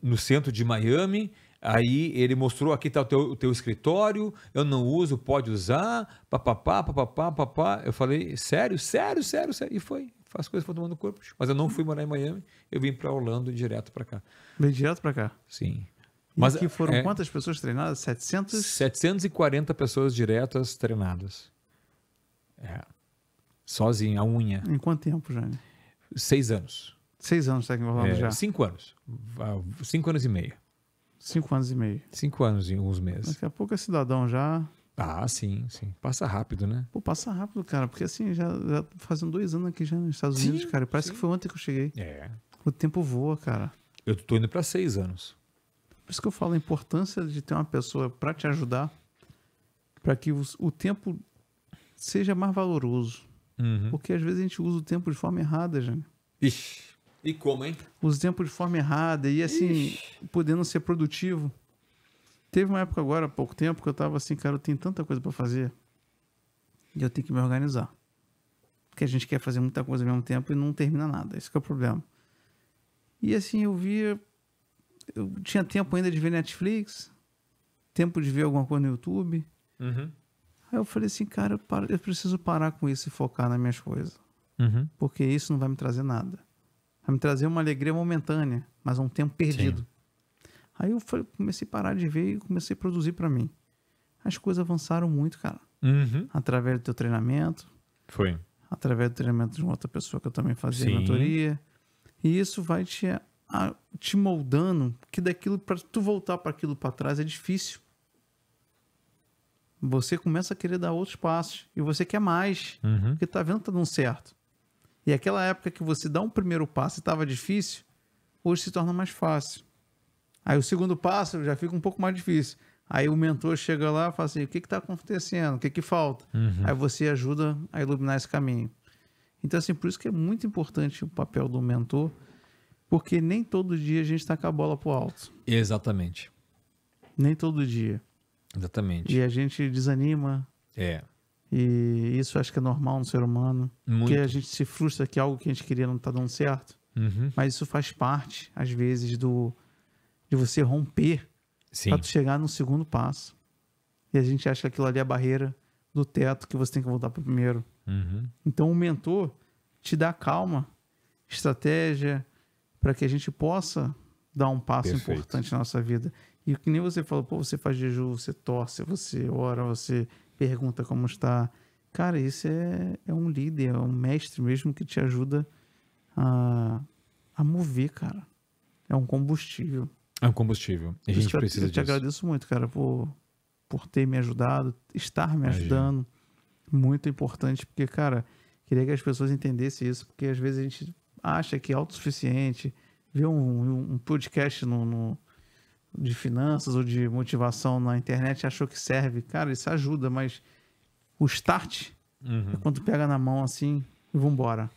no centro de Miami, Aí ele mostrou, aqui está o teu escritório, eu não uso, pode usar, papapá, papapá, papapá. Eu falei, sério? E foi. As coisas foram tomando corpo. Mas eu não fui morar em Miami, eu vim para Orlando direto para cá. Veio direto para cá? Sim. E mas aqui foram quantas pessoas treinadas? 700? 740 pessoas diretas treinadas. Sozinho, a unha. Em quanto tempo, Jânio? 6 anos. 6 anos está aqui em Orlando já? 5 anos. 5 anos e meio. 5 anos e meio. 5 anos e uns meses. Daqui a pouco é cidadão já. Ah, sim. Passa rápido, né? Pô, passa rápido, cara. Porque assim, já fazem 2 anos aqui já nos Estados Unidos, cara. Parece que foi ontem que eu cheguei. O tempo voa, cara. Eu tô indo para 6 anos. Por isso que eu falo a importância de ter uma pessoa para te ajudar, para que o tempo seja mais valoroso. Porque às vezes a gente usa o tempo de forma errada, Jânio. Ixi. E como, hein? Usa o tempo de forma errada e assim, podendo ser produtivo. Teve uma época agora, há pouco tempo, que eu tava assim, cara, eu tenho tanta coisa para fazer e eu tenho que me organizar. Porque a gente quer fazer muita coisa ao mesmo tempo e não termina nada. Esse que é o problema. E assim, eu tinha tempo ainda de ver Netflix, tempo de ver alguma coisa no YouTube. Aí eu falei assim, cara, eu preciso parar com isso e focar nas minhas coisas. Porque isso não vai me trazer nada. Vai me trazer uma alegria momentânea, mas um tempo perdido. Sim. Aí eu comecei a parar de ver e comecei a produzir para mim. As coisas avançaram muito, cara. Através do teu treinamento. Foi. Através do treinamento de uma outra pessoa que eu também fazia mentoria. E isso vai te moldando, que daquilo, para tu voltar para aquilo para trás é difícil. Você começa a querer dar outros passos e você quer mais, porque tá vendo que tá dando certo. E aquela época que você dá um primeiro passo e estava difícil, hoje se torna mais fácil. Aí o segundo passo já fica um pouco mais difícil. Aí o mentor chega lá e fala assim, o que está acontecendo? O que falta? Aí você ajuda a iluminar esse caminho. Então, assim, por isso que é muito importante o papel do mentor, porque nem todo dia a gente está com a bola pro alto. Exatamente. Nem todo dia. Exatamente. E a gente desanima. E isso acho que é normal no ser humano. Porque a gente se frustra que algo que a gente queria não está dando certo. Mas isso faz parte, às vezes, de você romper para chegar no segundo passo. E a gente acha que aquilo ali é a barreira do teto que você tem que voltar para o primeiro. Então o mentor te dá calma, estratégia, para que a gente possa dar um passo importante na nossa vida. E que nem você falou, pô, você faz jejum, você torce, você ora, você pergunta como está. Cara, isso é um líder, é um mestre mesmo que te ajuda a mover, cara. É um combustível. É um combustível. A gente precisa disso. Eu te agradeço muito, cara, por ter me ajudado, estar me ajudando. Muito importante, porque, cara, queria que as pessoas entendessem isso, porque às vezes a gente acha que é autossuficiente, vê um podcast de finanças ou de motivação na internet, achou que serve. Cara, isso ajuda, mas o start é quando pega na mão assim e vambora.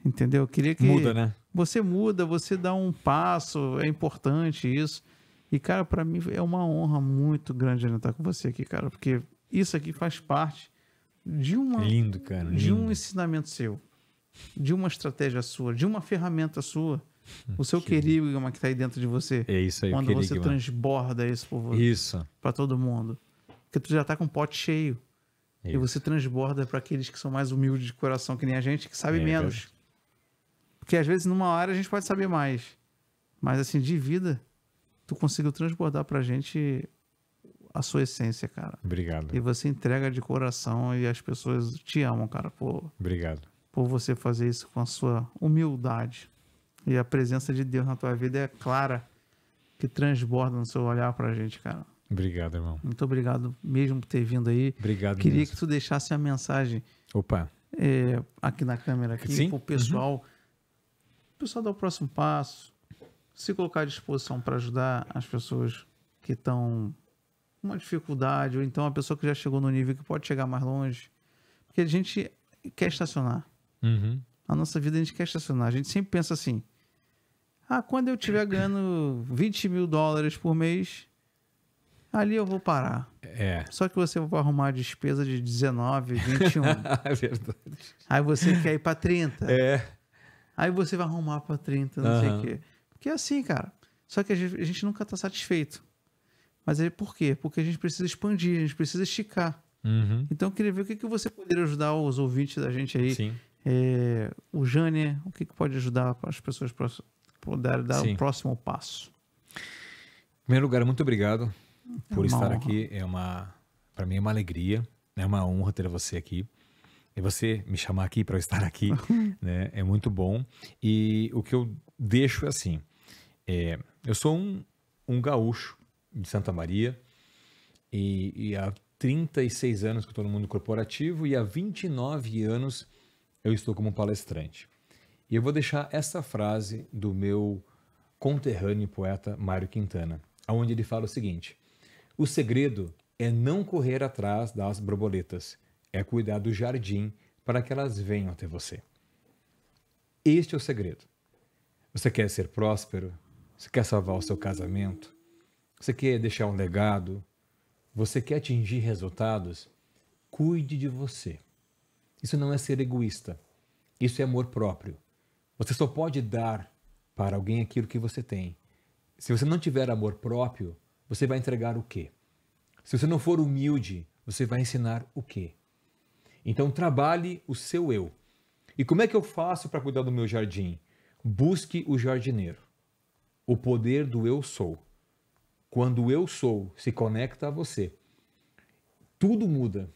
Entendeu? Eu queria que muda, né? Você muda, você dá um passo, é importante isso. E, cara, para mim é uma honra muito grande estar com você aqui, cara, porque isso aqui faz parte de lindo, cara, de um ensinamento seu, de uma estratégia sua, de uma ferramenta sua, o seu querigma que está aí dentro de você. É isso aí, quando você transborda isso por você, para todo mundo, porque tu já tá com o pote cheio e você transborda para aqueles que são mais humildes de coração, que nem a gente, que sabe menos. Porque às vezes numa área a gente pode saber mais, mas assim, de vida, tu conseguiu transbordar pra gente a sua essência, cara. Obrigado. E você entrega de coração e as pessoas te amam, cara, Obrigado. Por você fazer isso com a sua humildade. E a presença de Deus na tua vida é clara, que transborda no seu olhar pra gente, cara. Obrigado, irmão. Muito obrigado mesmo por ter vindo aí. Obrigado. Queria que tu deixasse a mensagem aqui na câmera, aqui, pro pessoal. O pessoal dá o próximo passo, se colocar à disposição para ajudar as pessoas que estão com uma dificuldade, ou então a pessoa que já chegou no nível que pode chegar mais longe. Porque a gente quer estacionar. Na nossa vida a gente quer estacionar. A gente sempre pensa assim, quando eu estiver ganhando $20 mil por mês, ali eu vou parar. Só que você vai arrumar a despesa de 19, 21. É verdade. Aí você quer ir para 30. Aí você vai arrumar para 30, não sei o quê. Porque é assim, cara. Só que a gente nunca está satisfeito. Mas aí por quê? Porque a gente precisa expandir, a gente precisa esticar. Então eu queria ver o que você poderia ajudar os ouvintes da gente aí. Sim. O Jânio, o que pode ajudar as pessoas para poder dar o próximo passo? Em primeiro lugar, muito obrigado por estar aqui. Para mim é uma alegria, é uma honra ter você aqui. E você me chamar aqui para eu estar aqui, né? É muito bom. E o que eu deixo é assim, eu sou um gaúcho de Santa Maria e há 36 anos que eu estou no mundo corporativo e há 29 anos eu estou como palestrante. E eu vou deixar essa frase do meu conterrâneo poeta Mário Quintana, onde ele fala o seguinte: o segredo é não correr atrás das borboletas, é cuidar do jardim para que elas venham até você. Este é o segredo. Você quer ser próspero? Você quer salvar o seu casamento? Você quer deixar um legado? Você quer atingir resultados? Cuide de você. Isso não é ser egoísta. Isso é amor próprio. Você só pode dar para alguém aquilo que você tem. Se você não tiver amor próprio, você vai entregar o quê? Se você não for humilde, você vai ensinar o quê? Então trabalhe o seu eu. E como é que eu faço para cuidar do meu jardim? Busque o jardineiro. O poder do eu sou. Quando o eu sou se conecta a você, tudo muda.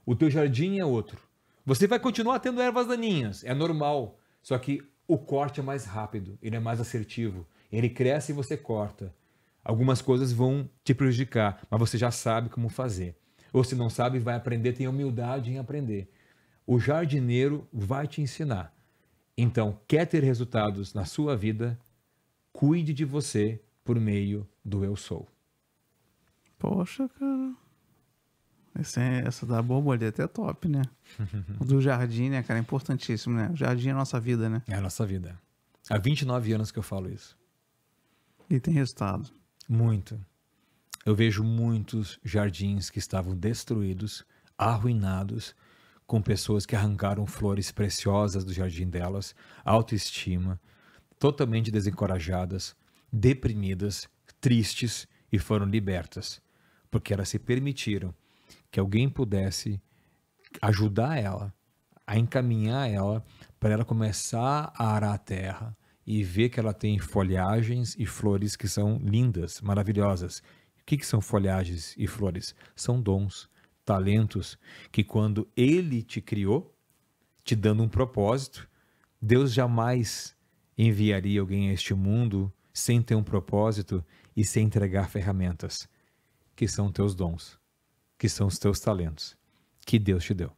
O teu jardim é outro. Você vai continuar tendo ervas daninhas, é normal. Só que o corte é mais rápido, ele é mais assertivo. Ele cresce e você corta. Algumas coisas vão te prejudicar, mas você já sabe como fazer. Ou se não sabe, vai aprender, tem humildade em aprender. O jardineiro vai te ensinar. Então, quer ter resultados na sua vida? Cuide de você por meio do eu sou. Poxa, cara. Essa da borboleta é top, né? O do jardim, né, cara? É importantíssimo, né? O jardim é a nossa vida, né? É a nossa vida. Há 29 anos que eu falo isso. E tem resultado. Muito. Eu vejo muitos jardins que estavam destruídos, arruinados, com pessoas que arrancaram flores preciosas do jardim delas, autoestima, totalmente desencorajadas, deprimidas, tristes e foram libertas, porque elas se permitiram que alguém pudesse ajudar ela, a encaminhar ela para ela começar a arar a terra e ver que ela tem folhagens e flores que são lindas, maravilhosas. O que são folhagens e flores? São dons, talentos que quando Ele te criou, te dando um propósito, Deus jamais enviaria alguém a este mundo sem ter um propósito e sem entregar ferramentas, que são teus dons, que são os teus talentos, que Deus te deu.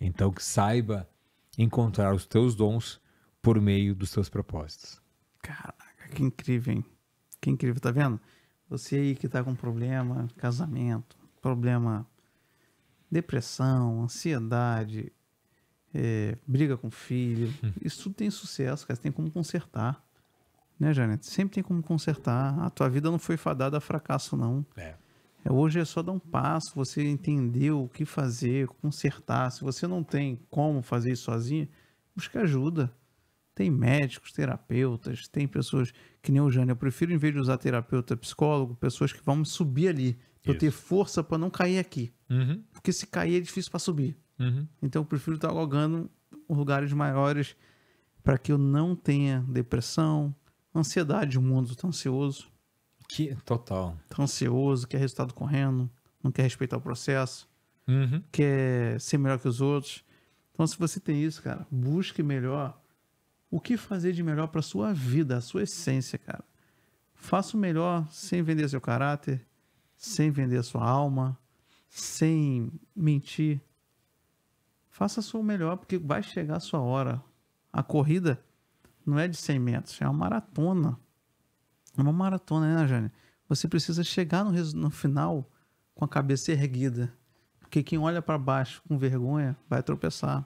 Então saiba encontrar os teus dons por meio dos teus propósitos. Caraca, que incrível, hein? Que incrível, tá vendo? Você aí que tá com problema, casamento, problema, depressão, ansiedade, briga com o filho, isso tudo tem sucesso, cara, você tem como consertar. Né, Janete? Sempre tem como consertar. A tua vida não foi fadada a fracasso, não. Hoje é só dar um passo, você entender o que fazer, consertar. Se você não tem como fazer isso sozinho, busca ajuda. Tem médicos, terapeutas, tem pessoas que nem o Jânio. Eu prefiro, em vez de usar terapeuta, psicólogo, pessoas que vão me subir ali, para eu ter força para não cair aqui. Porque se cair é difícil para subir. Então eu prefiro estar galgando lugares maiores para que eu não tenha depressão, ansiedade. O mundo está ansioso. Total. Está ansioso, quer resultado correndo, não quer respeitar o processo, quer ser melhor que os outros. Então, se você tem isso, cara, busque melhor. O que fazer de melhor para sua vida, a sua essência, cara. Faça o melhor sem vender seu caráter, sem vender sua alma, sem mentir. Faça o seu melhor, porque vai chegar a sua hora. A corrida não é de 100 metros, é uma maratona. É uma maratona, né, Jânio? Você precisa chegar no final com a cabeça erguida. Porque quem olha para baixo com vergonha vai tropeçar.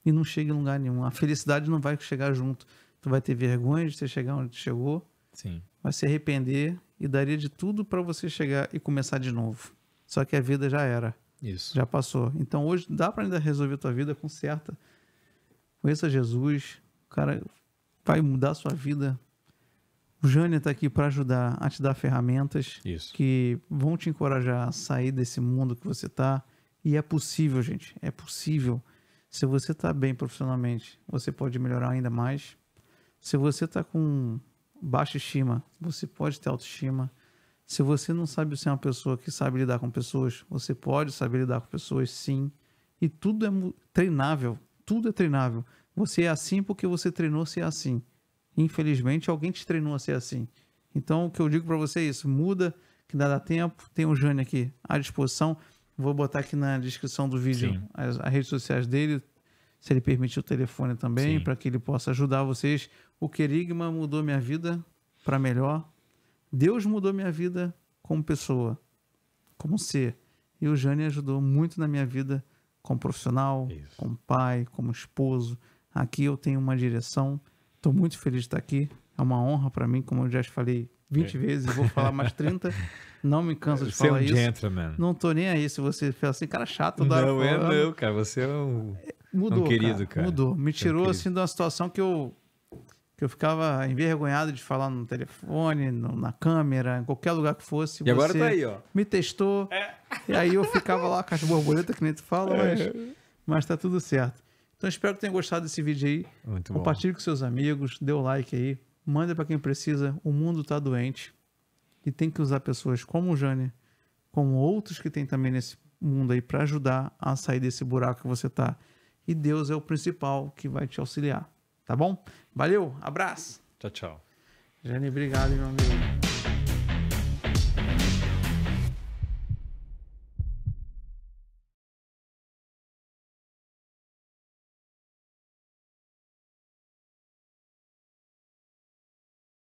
E não chega em lugar nenhum. A felicidade não vai chegar junto. Tu vai ter vergonha de você chegar onde chegou. Sim. Vai se arrepender e daria de tudo para você chegar e começar de novo. Só que a vida já era. Isso. Já passou. Então hoje dá para ainda resolver a tua vida, conserta. Conheça Jesus. O cara vai mudar a sua vida. O Jânio está aqui para ajudar a te dar ferramentas que vão te encorajar a sair desse mundo que você está. E é possível, gente. É possível. Se você está bem profissionalmente, você pode melhorar ainda mais. Se você está com baixa estima, você pode ter autoestima. Se você não sabe ser uma pessoa que sabe lidar com pessoas, você pode saber lidar com pessoas, sim. E tudo é treinável. Tudo é treinável. Você é assim porque você treinou ser assim. Infelizmente, alguém te treinou a ser assim. Então, o que eu digo para você é isso. Muda, que dá tempo. Tem o Jânio aqui à disposição. Vou botar aqui na descrição do vídeo as redes sociais dele, se ele permitir o telefone também, para que ele possa ajudar vocês. O Querigma mudou minha vida para melhor. Deus mudou minha vida como pessoa, como ser. E o Jânio ajudou muito na minha vida como profissional, como pai, como esposo. Aqui eu tenho uma direção. Estou muito feliz de estar aqui. É uma honra para mim, como eu já te falei 20 vezes, e vou falar mais 30. Não me canso de falar isso. Gentleman. Não tô nem aí se você fala assim, cara chato. Toda hora não, cara. Você é um querido, cara. Mudou. Me tirou assim de uma situação que eu ficava envergonhado de falar no telefone, na câmera, em qualquer lugar que fosse. E agora tá aí, ó. Me testou. E aí eu ficava lá com as borboletas, que nem tu fala, mas tá tudo certo. Então espero que tenha gostado desse vídeo aí. Muito Compartilhe com seus amigos, dê o like aí. Manda para quem precisa. O mundo tá doente. E tem que usar pessoas como o Jânio, como outros que tem também nesse mundo aí para ajudar a sair desse buraco que você tá. E Deus é o principal que vai te auxiliar. Tá bom? Valeu, abraço. Tchau, tchau. Jânio, obrigado, meu amigo.